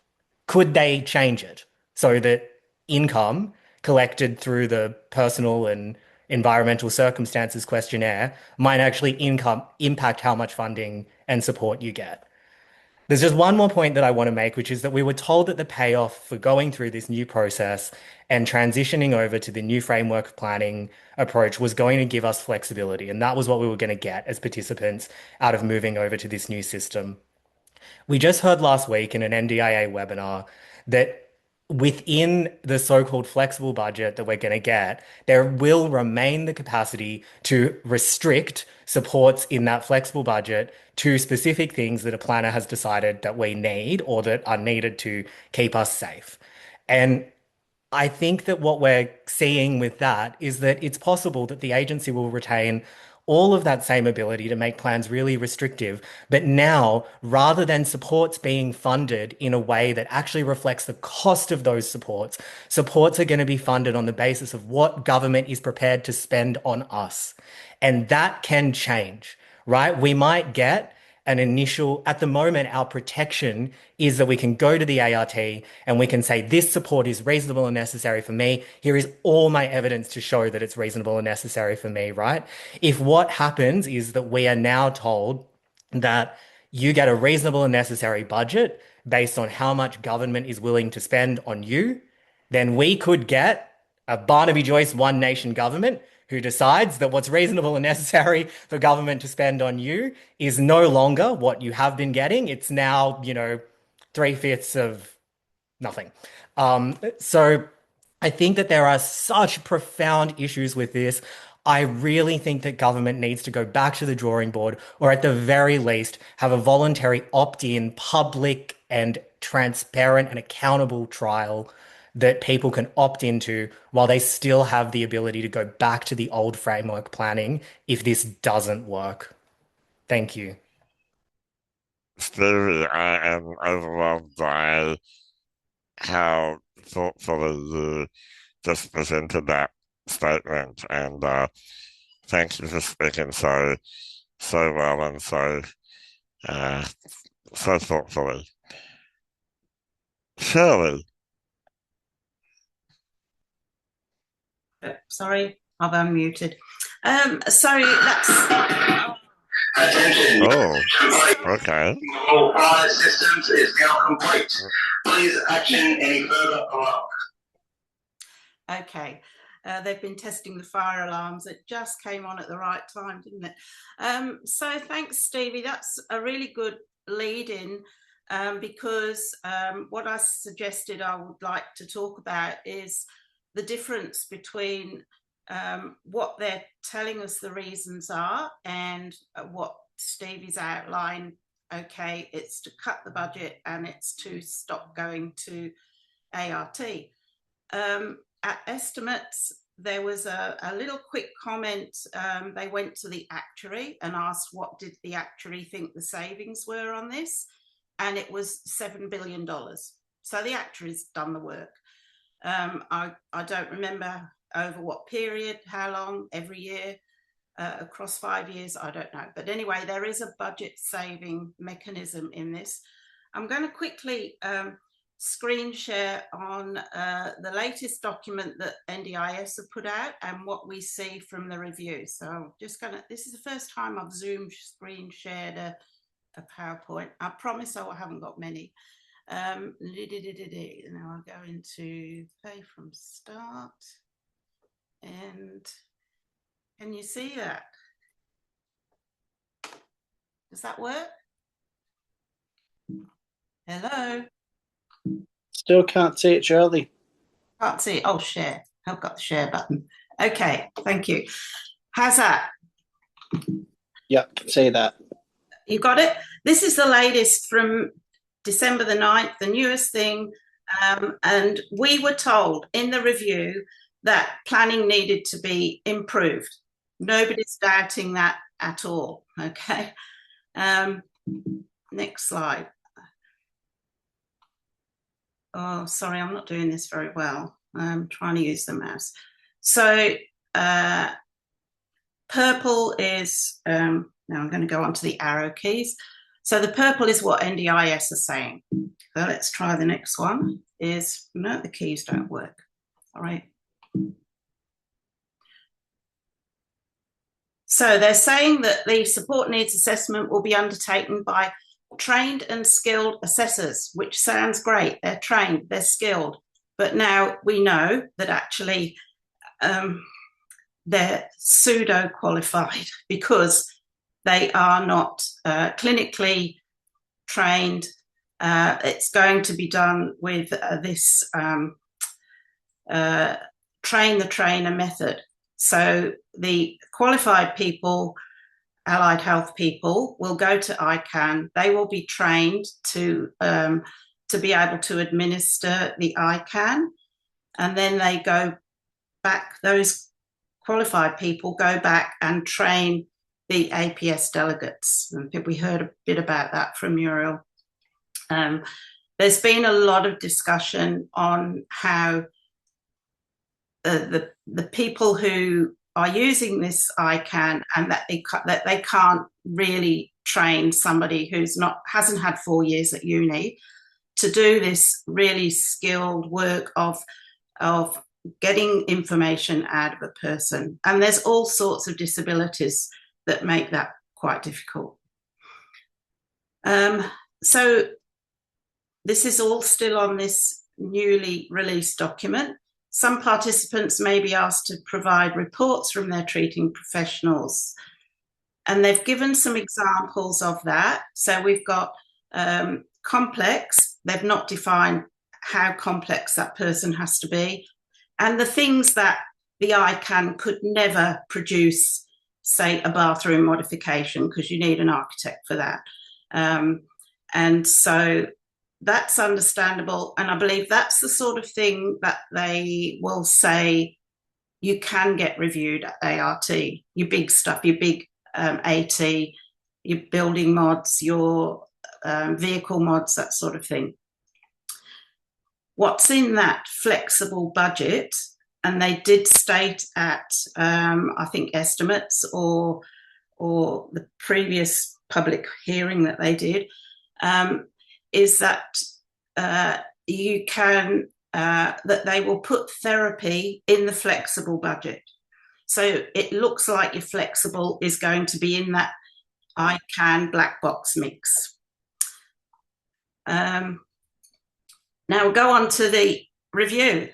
Could they change it so that income collected through the personal and environmental circumstances questionnaire might actually impact how much funding and support you get? There's just one more point that I want to make, which is that we were told that the payoff for going through this new process and transitioning over to the new framework planning approach was going to give us flexibility. And that was what we were going to get as participants out of moving over to this new system. We just heard last week in an NDIA webinar that within the so-called flexible budget that we're going to get, there will remain the capacity to restrict supports in that flexible budget to specific things that a planner has decided that we need or that are needed to keep us safe. And I think that what we're seeing with that is that it's possible that the agency will retain all of that same ability to make plans really restrictive. But now, rather than supports being funded in a way that actually reflects the cost of those supports, supports are going to be funded on the basis of what government is prepared to spend on us. And that can change, right? We might get an initial, at the moment, our protection is that we can go to the ART and we can say, this support is reasonable and necessary for me. Here is all my evidence to show that it's reasonable and necessary for me, right? If what happens is that we are now told that you get a reasonable and necessary budget based on how much government is willing to spend on you, then we could get a Barnaby Joyce One Nation government who decides that what's reasonable and necessary for government to spend on you is no longer what you have been getting. It's now, 3/5 of nothing. So I think that there are such profound issues with this. I really think that government needs to go back to the drawing board, or at the very least, have a voluntary opt-in, public and transparent and accountable trial that people can opt into while they still have the ability to go back to the old framework planning if this doesn't work. Thank you. Stevie, I am overwhelmed by how thoughtfully you just presented that statement, and thank you for speaking so well and so thoughtfully. Shirley. Sorry, I've unmuted. Sorry, that's. Attention. Oh, okay. All fire systems is now complete. Please action any further alarm. Okay. They've been testing the fire alarms. It just came on at the right time, didn't it? So thanks, Stevie. That's a really good lead in because what I suggested I would like to talk about is the difference between what they're telling us the reasons are and what Stevie's outlined. Okay, it's to cut the budget and it's to stop going to ART. At estimates, there was a little quick comment. They went to the actuary and asked what did the actuary think the savings were on this, and it was $7 billion. So the actuary's done the work. I don't remember over what period, how long, every year. across 5 years, I don't know. But anyway, there is a budget saving mechanism in this. I'm going to quickly screen share on the latest document that NDIS have put out and what we see from the review. So I'm just going to, this is the first time I've Zoom screen shared a PowerPoint. I promise I haven't got many. Now I'll go into pay from start. And can you see that? Does that work? Hello? Still can't see it, Shirley. Can't see it. Oh, share. I've got the share button. Okay, thank you. How's that? Yep, can see that. You got it? This is the latest from December the 9th, the newest thing. And we were told in the review that planning needed to be improved. Nobody's doubting that at all, okay? Next slide. Oh, sorry, I'm not doing this very well. I'm trying to use the mouse. So purple is, now I'm going to go on to the arrow keys. So the purple is what NDIS are saying. So let's try the next one. Is, no, the keys don't work. All right. So they're saying that the support needs assessment will be undertaken by trained and skilled assessors, which sounds great. They're trained, they're skilled. But now we know that actually they're pseudo-qualified because they are not clinically trained. It's going to be done with this train the trainer method. So the qualified people, allied health people, will go to ICANN. They will be trained to be able to administer the ICANN, and then they go back, those qualified people go back and train the APS delegates. And we heard a bit about that from Muriel. There's been a lot of discussion on how the people who are using this ICANN and that they can't really train somebody who's hasn't had 4 years at uni to do this really skilled work of getting information out of a person. And there's all sorts of disabilities that make that quite difficult. So this is all still on this newly released document. Some participants may be asked to provide reports from their treating professionals. And they've given some examples of that. So we've got complex. They've not defined how complex that person has to be. And the things that the ICANN could never produce, say, a bathroom modification, because you need an architect for that. And so that's understandable. And I believe that's the sort of thing that they will say you can get reviewed at ART, your big stuff, your big AT, your building mods, your vehicle mods, that sort of thing. What's in that flexible budget, and they did state at, I think, estimates or the previous public hearing that they did, is that you can, that they will put therapy in the flexible budget. So it looks like your flexible is going to be in that ICANN black box mix. Now we'll go on to the review.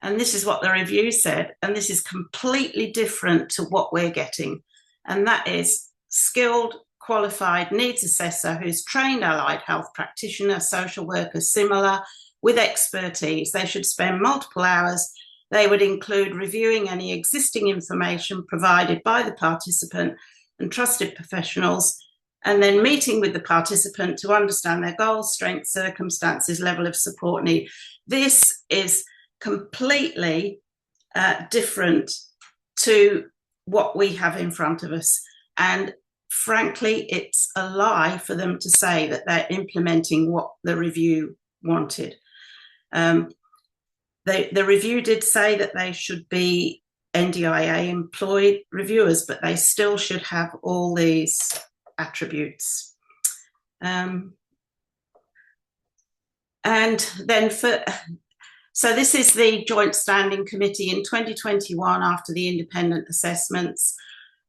And this is what the review said, and this is completely different to what we're getting. And that is skilled, qualified needs assessor who's trained allied health practitioner, social worker, similar, with expertise. They should spend multiple hours. They would include reviewing any existing information provided by the participant and trusted professionals, and then meeting with the participant to understand their goals, strengths, circumstances, level of support need. This is completely different to what we have in front of us. And frankly, it's a lie for them to say that they're implementing what the review wanted. The review did say that they should be NDIA employed reviewers, but they still should have all these attributes. And then so this is the Joint Standing Committee in 2021 after the independent assessments.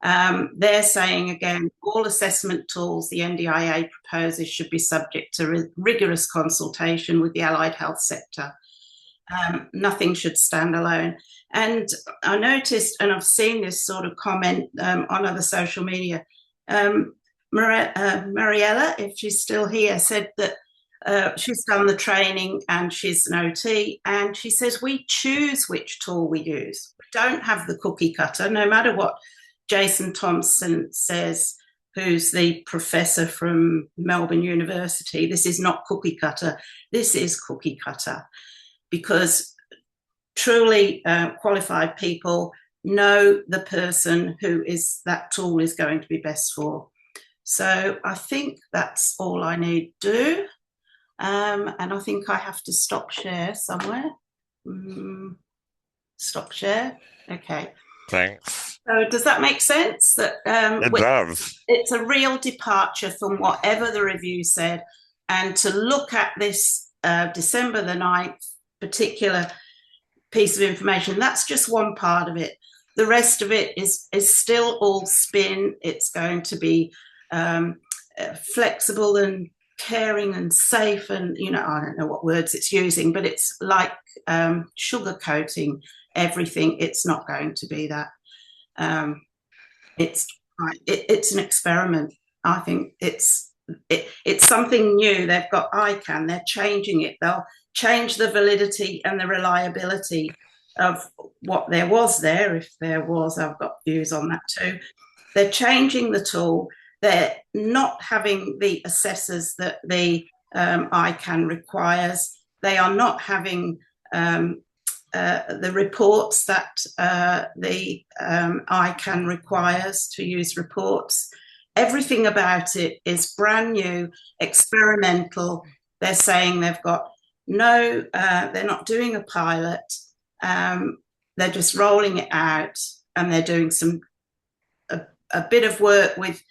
They're saying again, all assessment tools the NDIA proposes should be subject to rigorous consultation with the allied health sector. Nothing should stand alone. And I noticed, and I've seen this sort of comment on other social media, Mariella, if she's still here, said that she's done the training and she's an OT, and she says we choose which tool we use. We don't have the cookie cutter, no matter what Jason Thompson says, who's the professor from Melbourne University. This is not cookie cutter, this is cookie cutter, because truly qualified people know the person who is that tool is going to be best for. So I think that's all I need to do. And I think I have to stop share somewhere. Stop share. Okay. Thanks. So does that make sense? That It does. it's a real departure from whatever the review said, and to look at this December the 9th particular piece of information, that's just one part of it. The rest of it is still all spin. It's going to be flexible and caring and safe, and I don't know what words it's using, but it's like sugarcoating everything. It's not going to be that. It's an experiment. I think it's something new. They've got ICANN. They're changing it. They'll change the validity and the reliability of what there was there, if there was. I've got views on that too. They're changing the tool. They're not having the assessors that the ICANN requires. They are not having the reports that the ICANN requires to use reports. Everything about it is brand new, experimental. They're saying they've got they're not doing a pilot. They're just rolling it out, and they're doing a bit of work with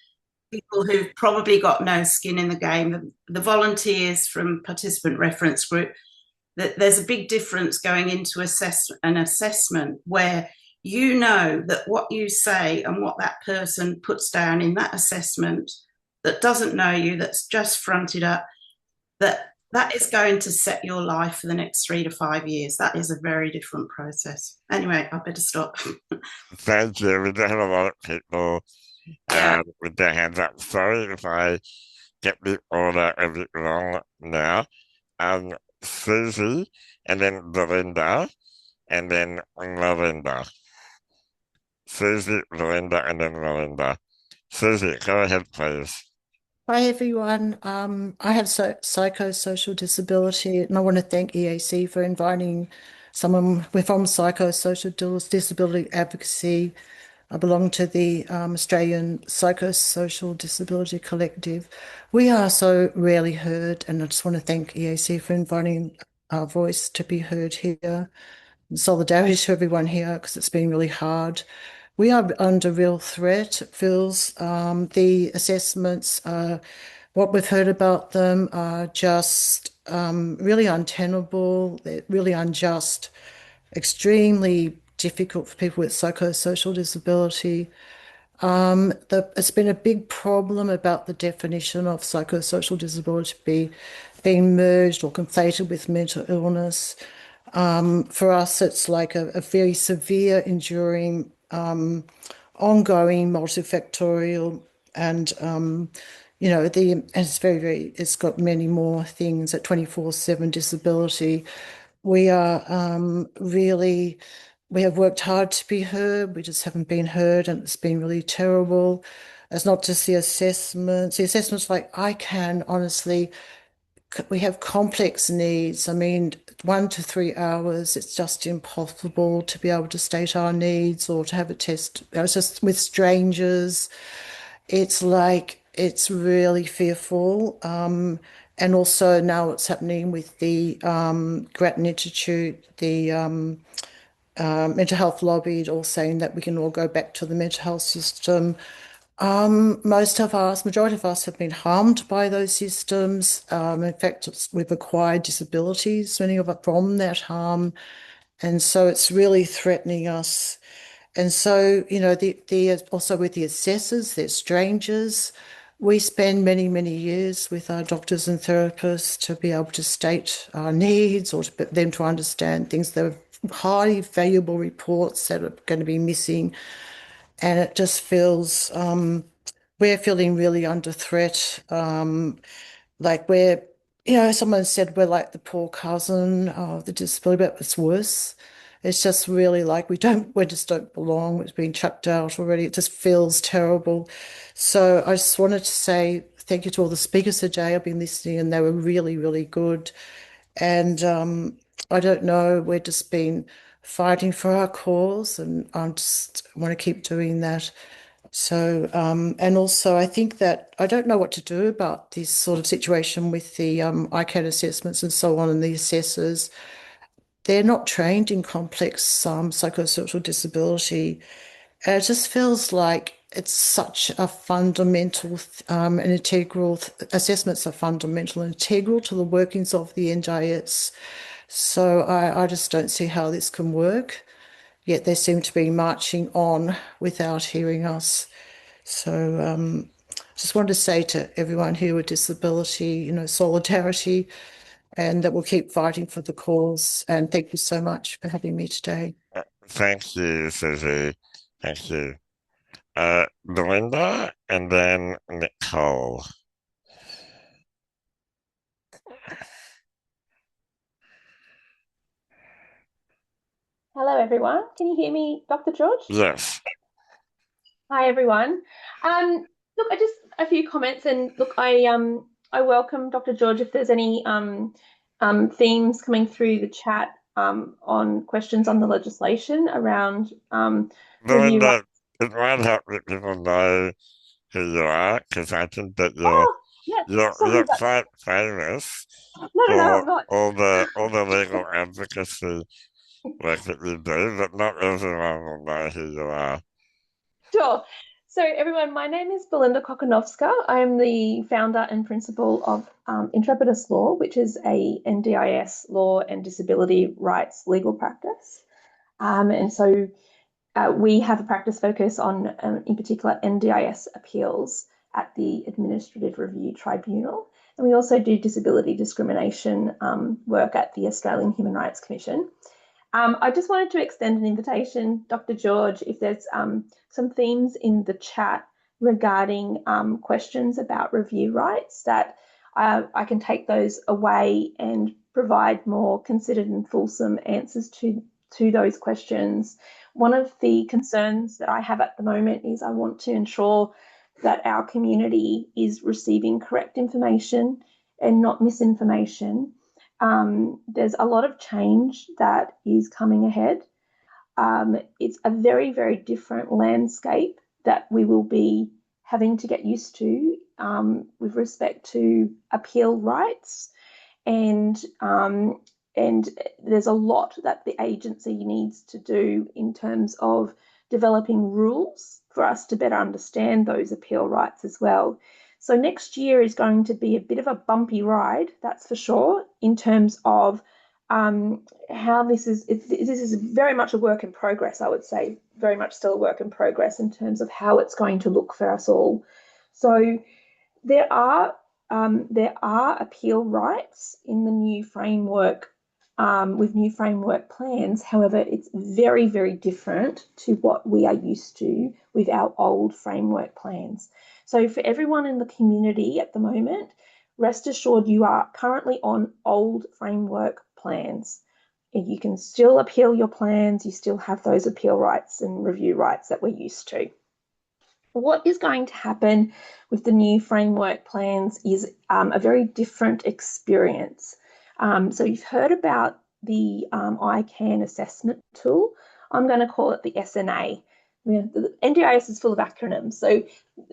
people who've probably got no skin in the game. The volunteers from Participant Reference Group, there's a big difference going into an assessment where you know that what you say and what that person puts down in that assessment that doesn't know you, that's just fronted up, that is going to set your life for the next 3 to 5 years. That is a very different process. Anyway, I better stop. Thank you. We do have a lot of people with their hands up. Sorry if I get the order a bit wrong now. Susie, and then Belinda, and then Melinda. Susie, Belinda, and then Melinda. Susie, go ahead, please. Hi, everyone. I have psychosocial disability, and I want to thank EAC for inviting someone. We're from Psychosocial Disability Advocacy. I belong to the Australian Psychosocial Disability Collective. We are so rarely heard, and I just want to thank EAC for inviting our voice to be heard here. And solidarity to everyone here, because it's been really hard. We are under real threat. It feels the assessments, what we've heard about them are just really untenable, they're really unjust, extremely difficult for people with psychosocial disability. It's been a big problem about the definition of psychosocial disability being merged or conflated with mental illness. For us, it's like a very severe, enduring, ongoing, multifactorial, and it's got many more things at 24/7 disability. We are we have worked hard to be heard. We just haven't been heard, and it's been really terrible. It's not just the assessments. The assessments like ICANN, honestly, we have complex needs. I mean, 1 to 3 hours, it's just impossible to be able to state our needs or to have a test. It's just with strangers. It's really fearful. And also now what's happening with the Grattan Institute, the mental health lobbied, all saying that we can all go back to the mental health system. Majority of us have been harmed by those systems. In fact, we've acquired disabilities, many of us from that harm. And so it's really threatening us. And so, you know, also with the assessors, they're strangers. We spend many, many years with our doctors and therapists to be able to state our needs or to them to understand things. They're highly valuable reports that are going to be missing. And it just feels, we're feeling really under threat. Like we're, you know, someone said we're like the poor cousin of the disability, but it's worse. It's just really like we just don't belong. It's been chucked out already. It just feels terrible. So I just wanted to say thank you to all the speakers today. I've been listening and they were really, really good. And I don't know, we've just been fighting for our cause and I just want to keep doing that. So, and also I think that I don't know what to do about this sort of situation with the ICAT assessments and so on and the assessors. They're not trained in complex psychosocial disability. And it just feels like it's such a fundamental and integral, assessments are fundamental and integral to the workings of the NDIS. So I just don't see how this can work. Yet they seem to be marching on without hearing us. So just wanted to say to everyone here with disability, you know, solidarity, and that we'll keep fighting for the cause. And thank you so much for having me today. Thank you, Susie. Thank you. Belinda and then Nicole. Hello, everyone. Can you hear me, Dr. George? Yes. Hi, everyone. Look, I just a few comments, and look, I welcome Dr. George if there's any themes coming through the chat on questions on the legislation around review. Belinda, it might help that people know who you are, because I think that you're quite famous No, for I'm not. all the legal advocacy work that you do, but not everyone will know who you are. Sure. So, everyone, my name is Belinda Kokonovska. I am the founder and principal of Intrepidus Law, which is a NDIS law and disability rights legal practice. And so we have a practice focus on, in particular, NDIS appeals at the Administrative Review Tribunal. And we also do disability discrimination work at the Australian Human Rights Commission. I just wanted to extend an invitation, Dr. George, if there's some themes in the chat regarding questions about review rights, that I can take those away and provide more considered and fulsome answers to those questions. One of the concerns that I have at the moment is I want to ensure that our community is receiving correct information and not misinformation. There's a lot of change that is coming ahead. It's a very, very different landscape that we will be having to get used to with respect to appeal rights. And there's a lot that the agency needs to do in terms of developing rules for us to better understand those appeal rights as well. So next year is going to be a bit of a bumpy ride, that's for sure, in terms of how this is very much a work in progress, I would say, very much still a work in progress in terms of how it's going to look for us all. So there are appeal rights in the new framework with new framework plans. However, it's very, very different to what we are used to with our old framework plans. So for everyone in the community at the moment, rest assured you are currently on old framework plans. You can still appeal your plans. You still have those appeal rights and review rights that we're used to. What is going to happen with the new framework plans is a very different experience. So you've heard about the ICAN assessment tool. I'm going to call it the SNA. The NDIS is full of acronyms, so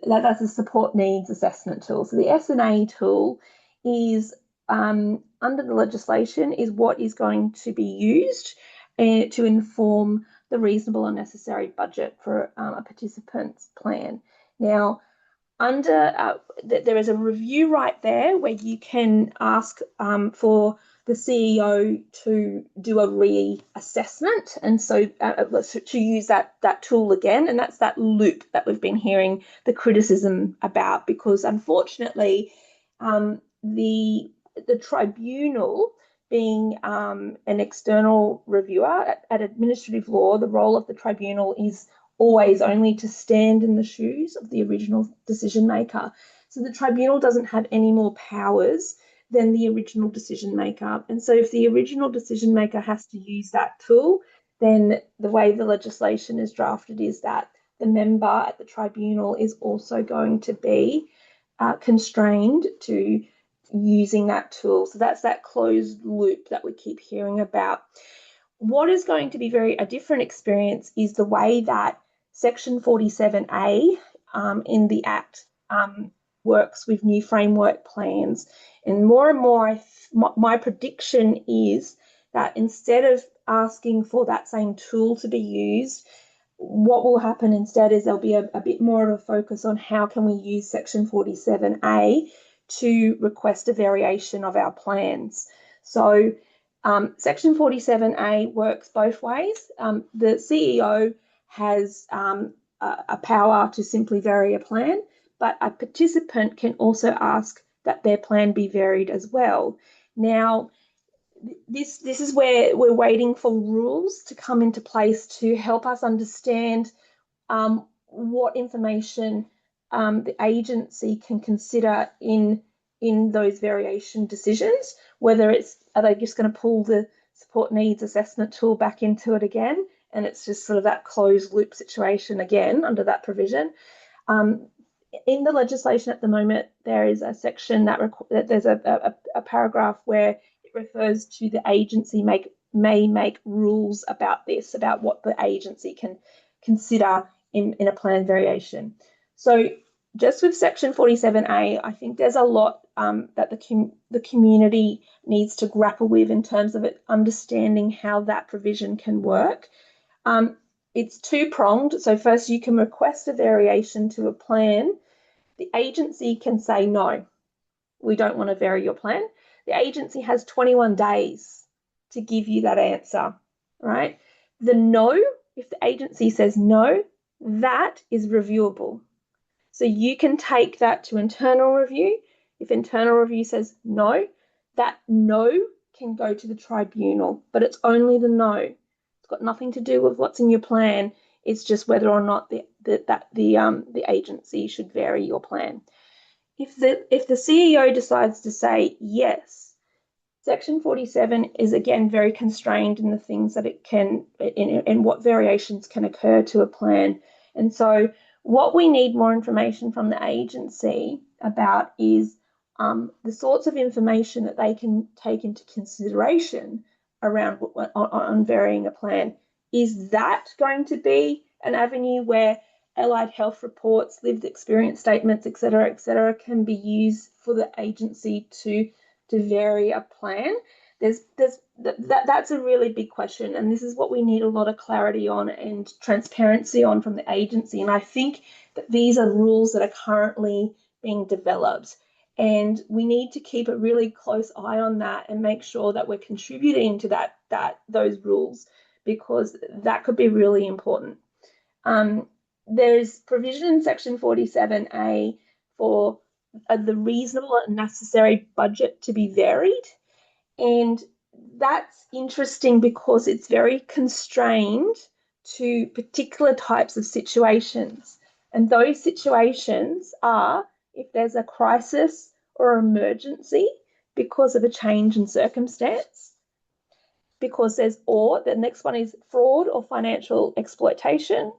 that's a support needs assessment tool. So the SNA tool is, under the legislation, is what is going to be used to inform the reasonable and necessary budget for a participant's plan. Now, there is a review right there where you can ask for the CEO to do a reassessment, and so to use that tool again, and that's that loop that we've been hearing the criticism about, because unfortunately the tribunal, being an external reviewer at administrative law, the role of the tribunal is always only to stand in the shoes of the original decision maker. So the tribunal doesn't have any more powers than the original decision maker. And so if the original decision maker has to use that tool, then the way the legislation is drafted is that the member at the tribunal is also going to be constrained to using that tool. So that's that closed loop that we keep hearing about. What is going to be a different experience is the way that Section 47A in the Act works with new framework plans. And more, my prediction is that instead of asking for that same tool to be used, what will happen instead is there'll be a bit more of a focus on how can we use Section 47A to request a variation of our plans. So Section 47A works both ways. The CEO has a power to simply vary a plan, but a participant can also ask that their plan be varied as well. Now, this is where we're waiting for rules to come into place to help us understand what information the agency can consider in those variation decisions, whether are they just going to pull the support needs assessment tool back into it again, and it's just sort of that closed loop situation again under that provision. In the legislation at the moment, there is a section that there's a paragraph where it refers to the agency may make rules about this, about what the agency can consider in a plan variation. So just with Section 47A, I think there's a lot that the community needs to grapple with in terms of it understanding how that provision can work. It's two-pronged. So first, you can request a variation to a plan. The agency can say, no, we don't want to vary your plan. The agency has 21 days to give you that answer, right? The no, if the agency says no, that is reviewable. So you can take that to internal review. If internal review says no, that no can go to the tribunal, but it's only the no. It's got nothing to do with what's in your plan. It's just whether or not the agency should vary your plan. If the CEO decides to say yes, Section 47 is again very constrained in the things that it can, in what variations can occur to a plan. And so what we need more information from the agency about is the sorts of information that they can take into consideration around on varying a plan. Is that going to be an avenue where allied health reports, lived experience statements, et cetera, can be used for the agency to vary a plan? That's a really big question, and this is what we need a lot of clarity on and transparency on from the agency. And I think that these are rules that are currently being developed, and we need to keep a really close eye on that and make sure that we're contributing to those rules, because that could be really important. There's provision in Section 47A for the reasonable and necessary budget to be varied. And that's interesting because it's very constrained to particular types of situations. And those situations are if there's a crisis or emergency because of a change in circumstance, because the next one is fraud or financial exploitation.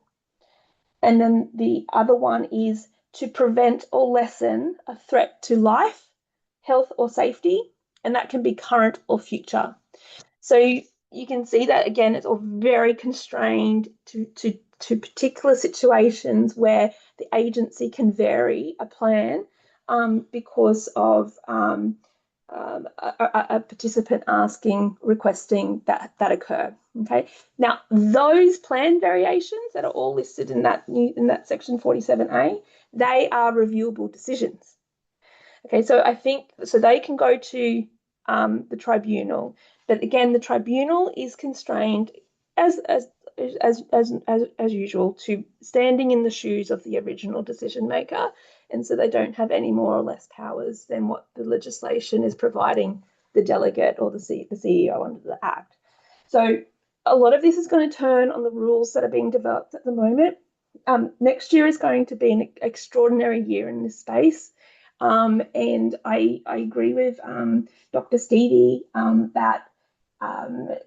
And then the other one is to prevent or lessen a threat to life, health, or safety, and that can be current or future. So you can see that, again, it's all very constrained to particular situations where the agency can vary a plan because of a participant requesting that occur. Okay. Now, those plan variations that are all listed in that section 47A, they are reviewable decisions. Okay, so I think they can go to the tribunal, but again, the tribunal is constrained as usual to standing in the shoes of the original decision maker, and so they don't have any more or less powers than what the legislation is providing the delegate or the CEO under the Act. So a lot of this is going to turn on the rules that are being developed at the moment. Next year is going to be an extraordinary year in this space. And I agree with Dr. Stevie that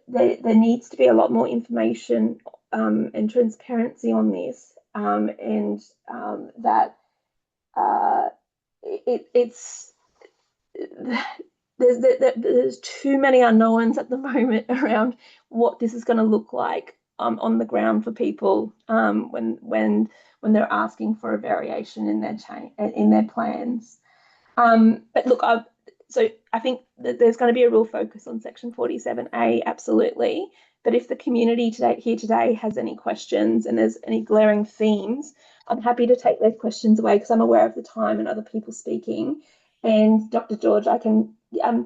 there needs to be a lot more information and transparency on this, and that there's too many unknowns at the moment around what this is going to look like on the ground for people when they're asking for a variation in their plans. But look, so I think that there's going to be a real focus on Section 47A, absolutely. But if the community today has any questions and there's any glaring themes, I'm happy to take those questions away because I'm aware of the time and other people speaking. And Dr. George, I can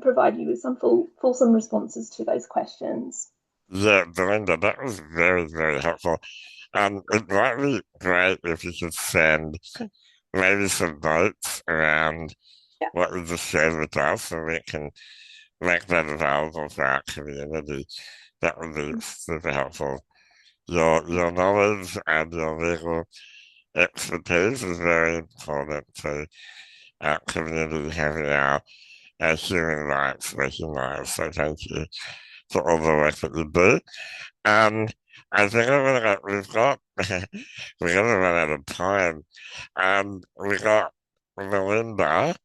provide you with some fulsome responses to those questions. Yeah, Belinda, that was very, very helpful. It might be great if you could send maybe some notes around what you just shared with us so we can make that available for our community. That would be super helpful. Your knowledge and your legal expertise is very important to our community having our human rights recognised. So thank you for all the work that you do. I think we've got we're gonna run out of time. We got Melinda,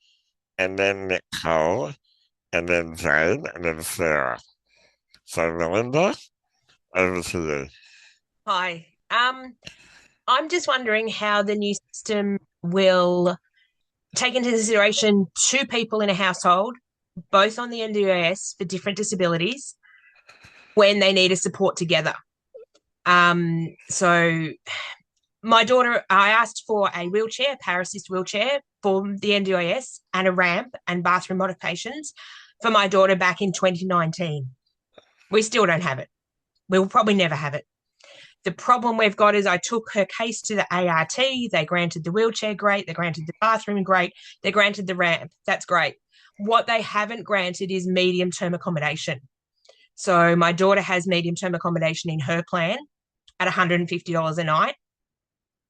and then Nicole, and then Jane, and then Sarah. So Melinda, over to you. Hi. I'm just wondering how the new system will take into consideration two people in a household, both on the NDIS for different disabilities, when they need a support together. So my daughter, I asked for a wheelchair, para-assist wheelchair for the NDIS and a ramp and bathroom modifications for my daughter back in 2019. We still don't have it. We will probably never have it. The problem we've got is I took her case to the ART. They granted the wheelchair, great. They granted the bathroom, great. They granted the ramp. That's great. What they haven't granted is medium-term accommodation. So my daughter has medium-term accommodation in her plan at $150 a night,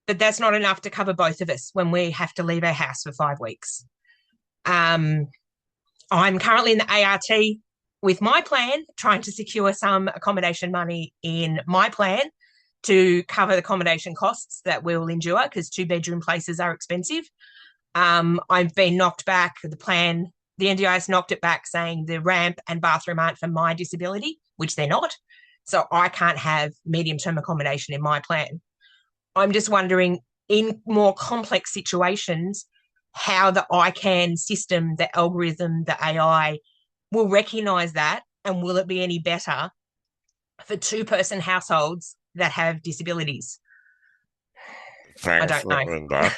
but that's not enough to cover both of us when we have to leave our house for 5 weeks. I'm currently in the ART with my plan, trying to secure some accommodation money in my plan to cover the accommodation costs that we will endure because 2-bedroom places are expensive. I've been knocked back. The NDIS knocked it back saying the ramp and bathroom aren't for my disability, which they're not. So I can't have medium-term accommodation in my plan. I'm just wondering, in more complex situations, how the ICANN system, the algorithm, the AI will recognise that, and will it be any better for 2-person households that have disabilities? Thanks, I don't know. Linda.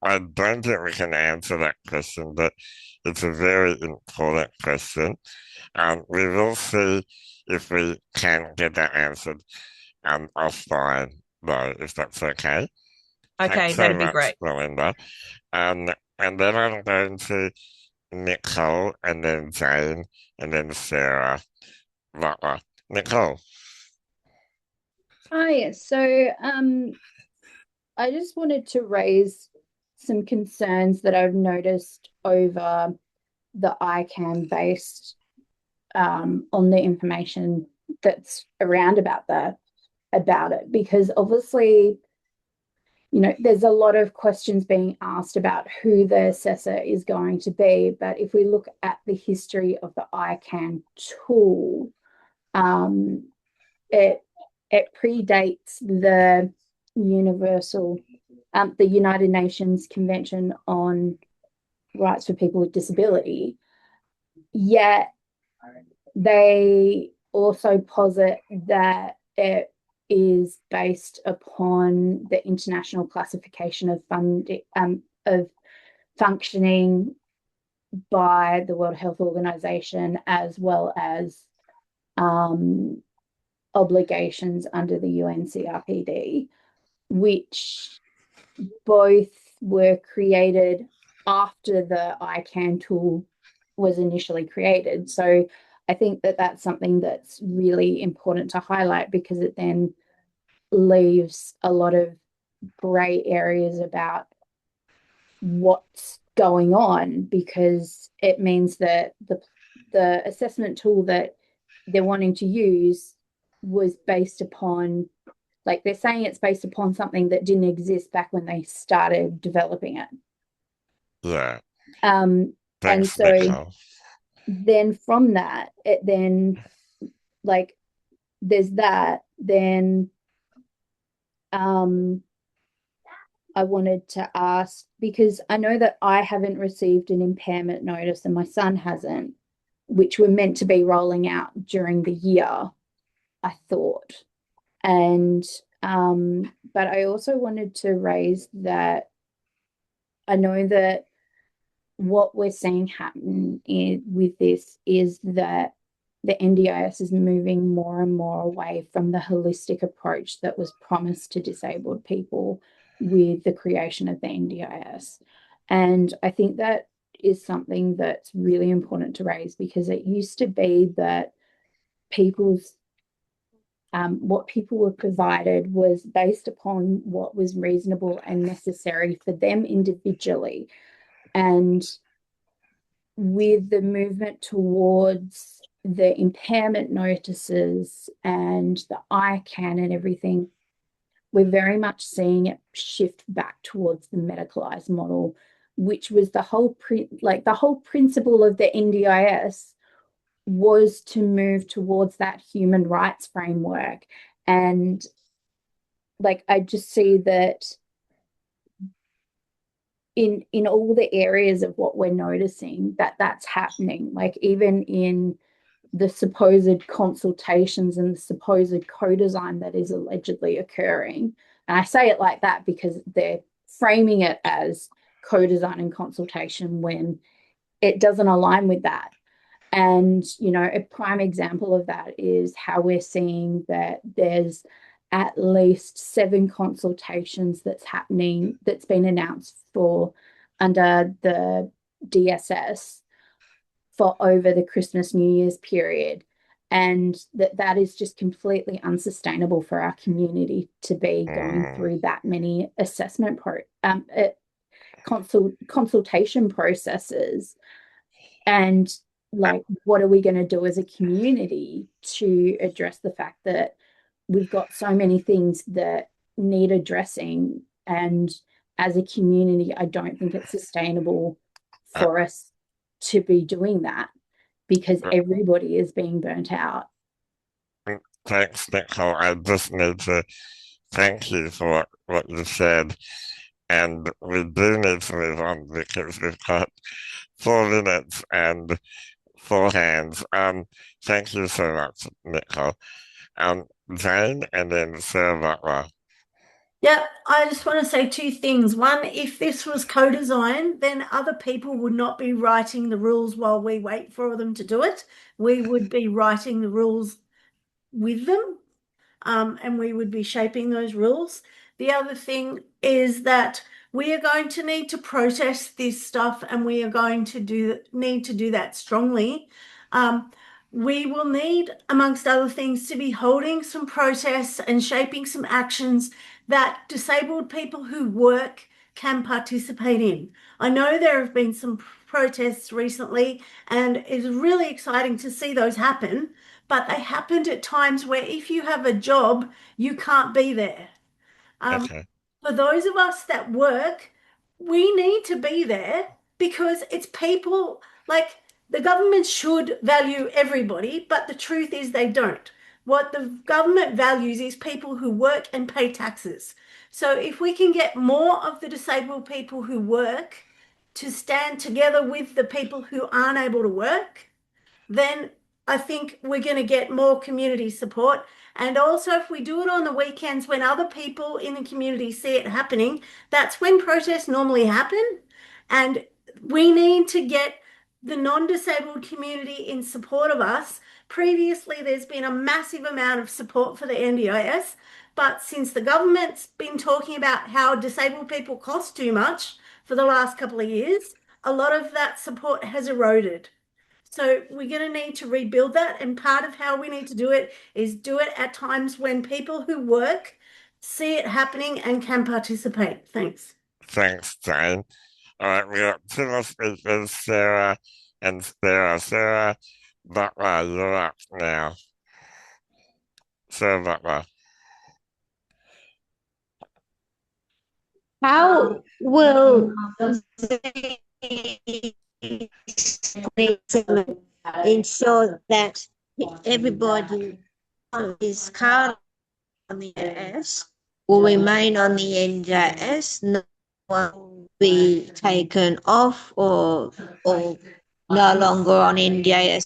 I don't think we can answer that question, but it's a very important question. We will see if we can get that answered offline, though, if that's okay. Okay, Thanks so that'd be much, great. Melinda. And then I'm going to Nicole, and then Jane, and then Sarah. Nicole. Hi, so I just wanted to raise some concerns that I've noticed over the ICANN based on the information that's around about it, because obviously, you know, there's a lot of questions being asked about who the assessor is going to be. But if we look at the history of the ICANN tool, it predates the United Nations Convention on Rights for People with Disability. Yet they also posit that it is based upon the international classification of functioning by the World Health Organization, as well as obligations under the UNCRPD, which both were created after the ICANN tool was initially created. So I think that that's something that's really important to highlight, because it then leaves a lot of gray areas about what's going on, because it means that the assessment tool that they're wanting to use was based upon, like, they're saying it's based upon something that didn't exist back when they started developing it. Yeah. And Thanks, so Nicole. then from that, it then, like, there's that. Then I wanted to ask, because I know that I haven't received an impairment notice and my son hasn't, which were meant to be rolling out during the year, I thought. And but I also wanted to raise that I know that what we're seeing happen with this is that the NDIS is moving more and more away from the holistic approach that was promised to disabled people with the creation of the NDIS. And I think that is something that's really important to raise, because it used to be that people's what people were provided was based upon what was reasonable and necessary for them individually. And with the movement towards the impairment notices and the ICANN and everything, we're very much seeing it shift back towards the medicalized model, which was the whole principle of the NDIS was to move towards that human rights framework. And like, I just see that in all the areas of what we're noticing, that's happening, like even in the supposed consultations and the supposed co-design that is allegedly occurring. And I say it like that because they're framing it as co-design and consultation when it doesn't align with that. And, you know, a prime example of that is how we're seeing that there's at least 7 consultations that's been announced for under the DSS for over the Christmas New Year's period. And that is just completely unsustainable for our community to be going through that many assessment consultation processes. And like, what are we going to do as a community to address the fact that we've got so many things that need addressing? And as a community, I don't think it's sustainable for us to be doing that, because everybody is being burnt out. Thanks, Nicole. I just need to thank you for what you said. And we do need to move on because we've got 4 minutes and 4 hands. Thank you so much, Nicole. Jane and then Sarah Butler. Yeah, I just want to say 2 things. One, if this was co-design, then other people would not be writing the rules while we wait for them to do it. We would be writing the rules with them, and we would be shaping those rules. The other thing is that we are going to need to protest this stuff, and we are going to need to do that strongly. We will need, amongst other things, to be holding some protests and shaping some actions that disabled people who work can participate in. I know there have been some protests recently, and it's really exciting to see those happen, but they happened at times where if you have a job, you can't be there. Okay. For those of us that work, we need to be there, because it's people, like, the government should value everybody, but the truth is they don't. What the government values is people who work and pay taxes. So if we can get more of the disabled people who work to stand together with the people who aren't able to work, then I think we're going to get more community support. And also, if we do it on the weekends when other people in the community see it happening, that's when protests normally happen. And we need to get the non-disabled community in support of us. Previously, there's been a massive amount of support for the NDIS, but since the government's been talking about how disabled people cost too much for the last couple of years, a lot of that support has eroded. So we're going to need to rebuild that. And part of how we need to do it is do it at times when people who work see it happening and can participate. Thanks. Thanks, Jane. All right, we got two more speakers, Sarah and Sarah. Sarah Butler, you're up now. Sarah Butler. How will ensure that everybody is currently on the NDIS will remain on the NDIS, no one will be taken off or no longer on NDIS?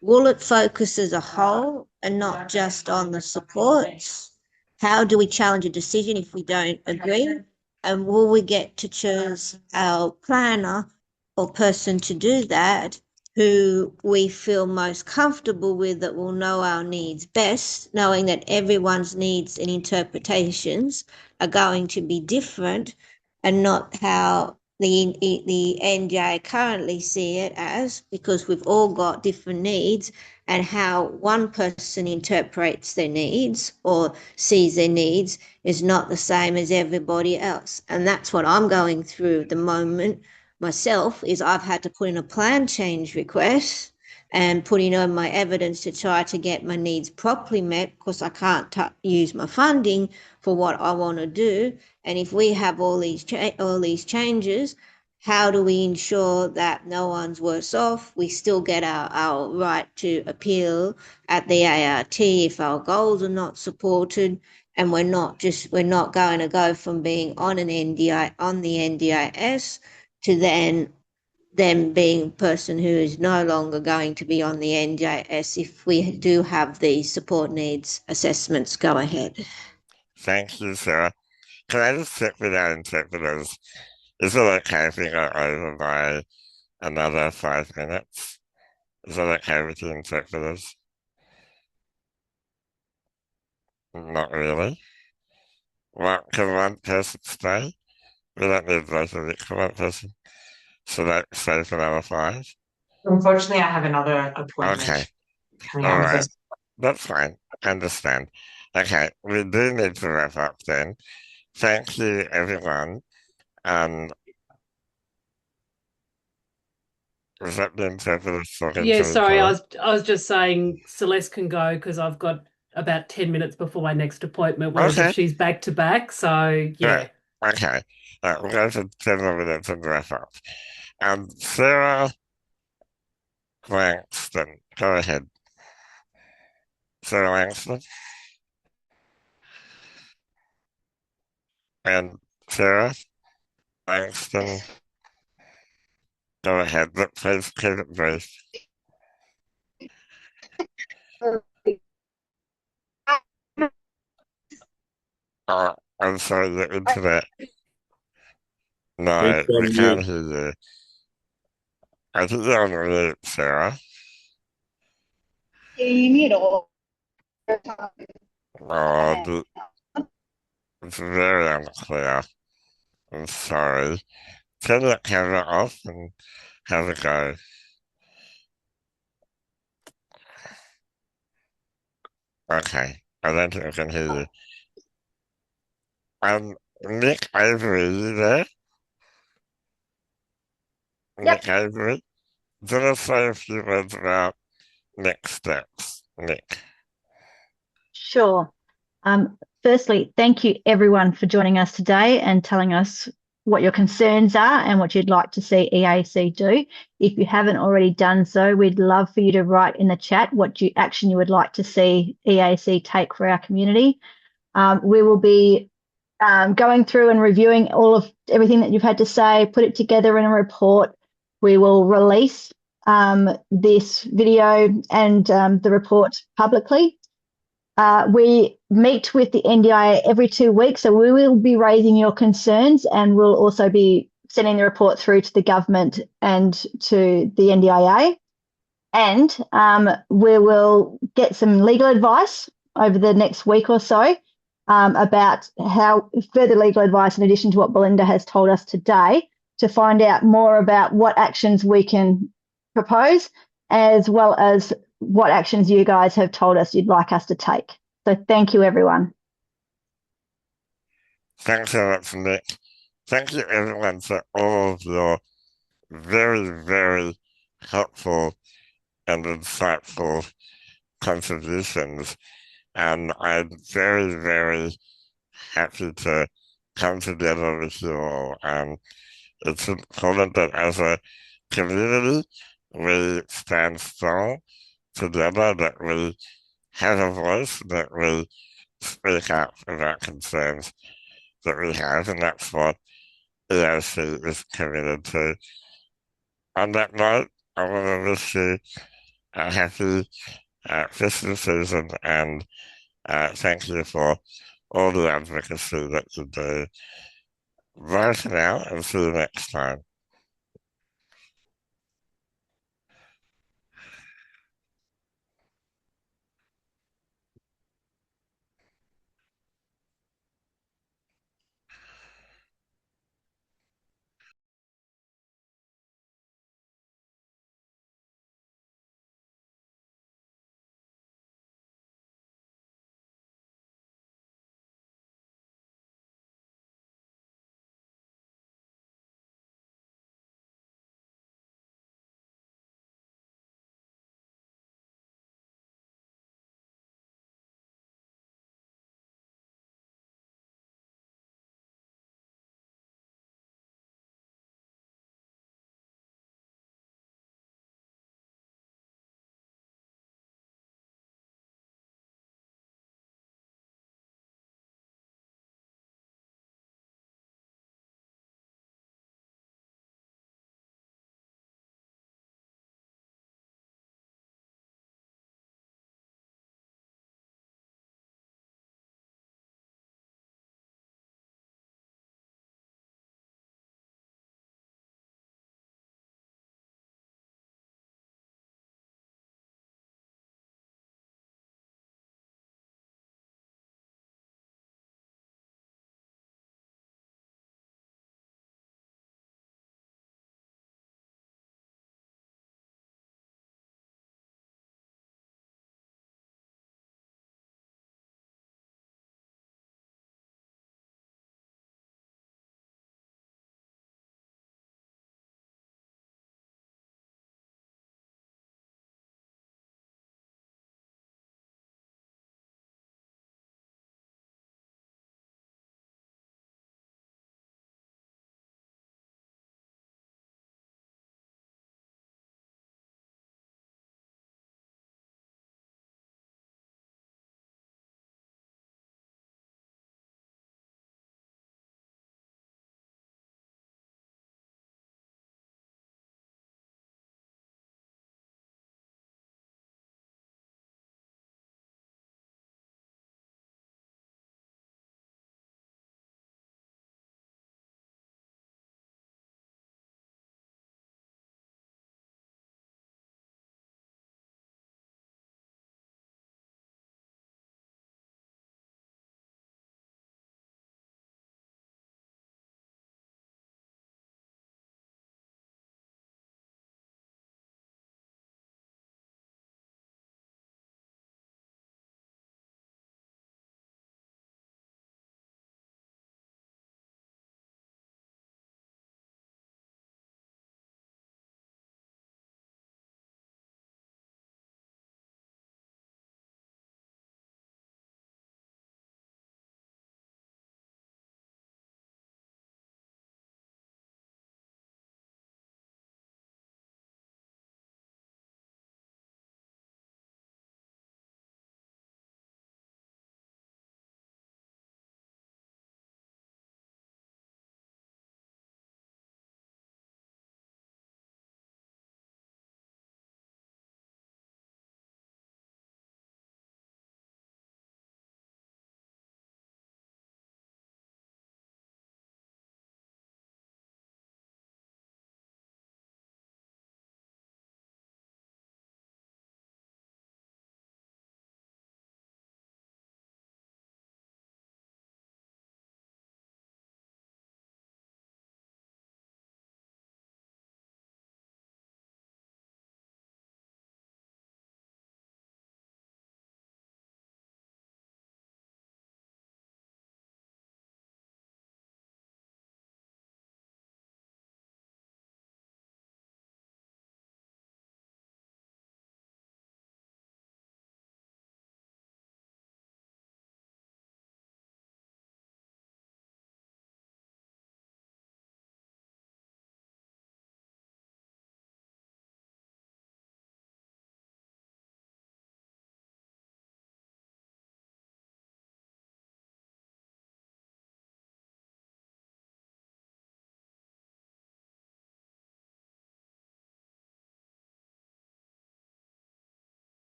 Will it focus as a whole and not just on the supports? How do we challenge a decision if we don't agree? And will we get to choose our planner or person to do that who we feel most comfortable with, that will know our needs best, knowing that everyone's needs and interpretations are going to be different and not how the NJ currently see it as, because we've all got different needs, and how one person interprets their needs or sees their needs is not the same as everybody else. And that's what I'm going through at the moment myself, is I've had to put in a plan change request and putting on my evidence to try to get my needs properly met, because I can't use my funding for what I want to do. And if we have all these changes, how do we ensure that no one's worse off? We still get our right to appeal at the ART if our goals are not supported, and we're not going to go from being on the NDIS to then being a person who is no longer going to be on the NDIS if we do have these support needs assessments go ahead. Thank you, Sarah. Can I just check with our interpreters? Is it okay if we go over by another 5 minutes? Is that okay with the interpreters? Not really. Well, can one person stay? We don't need both of it. Can one person stay for another 5? Unfortunately, I have another appointment. Okay. Coming All up. right. That's fine. I understand. Okay. We do need to wrap up then. Thank you, everyone. Was that the interpreter talking Yeah, to sorry, each I was just saying Celeste can go because I've got about 10 minutes before my next appointment, whereas Okay. if she's back to back, so yeah. Right. Okay. We'll go for 10 more minutes and wrap up. Sarah Langston, go ahead. Sarah Langston. And Sarah Langston, go ahead, but please keep it brief. Oh, I'm sorry, the internet. No, we can't hear you. I think you're on mute, Sarah. Oh, it's very unclear. I'm sorry. Turn that camera off and have a go. Okay, I don't think I can hear you. Nick Avery, you there? Nick Avery? Did I say a few words about next steps, Nick? Sure. Firstly, thank you everyone for joining us today and telling us what your concerns are and what you'd like to see EAC do. If you haven't already done so, we'd love for you to write in the chat what action you would like to see EAC take for our community. We will be going through and reviewing everything that you've had to say, put it together in a report. We will release this video and the report publicly. We meet with the NDIA every 2 weeks, so we will be raising your concerns, and we'll also be sending the report through to the government and to the NDIA. And we will get some legal advice over the next week or so about how further legal advice in addition to what Belinda has told us today, to find out more about what actions we can propose, as well as what actions you guys have told us you'd like us to take. So thank you, everyone. Thanks so much, Nick. Thank you, everyone, for all of your very, very helpful and insightful contributions. And I'm very, very happy to come together with you all. And it's important that as a community, we stand strong together, that we have a voice, that we speak out about concerns that we have, and that's what EAC is committed to. On that note, I want to wish you a happy festive season, and thank you for all the advocacy that you do. Bye for now, and see you next time.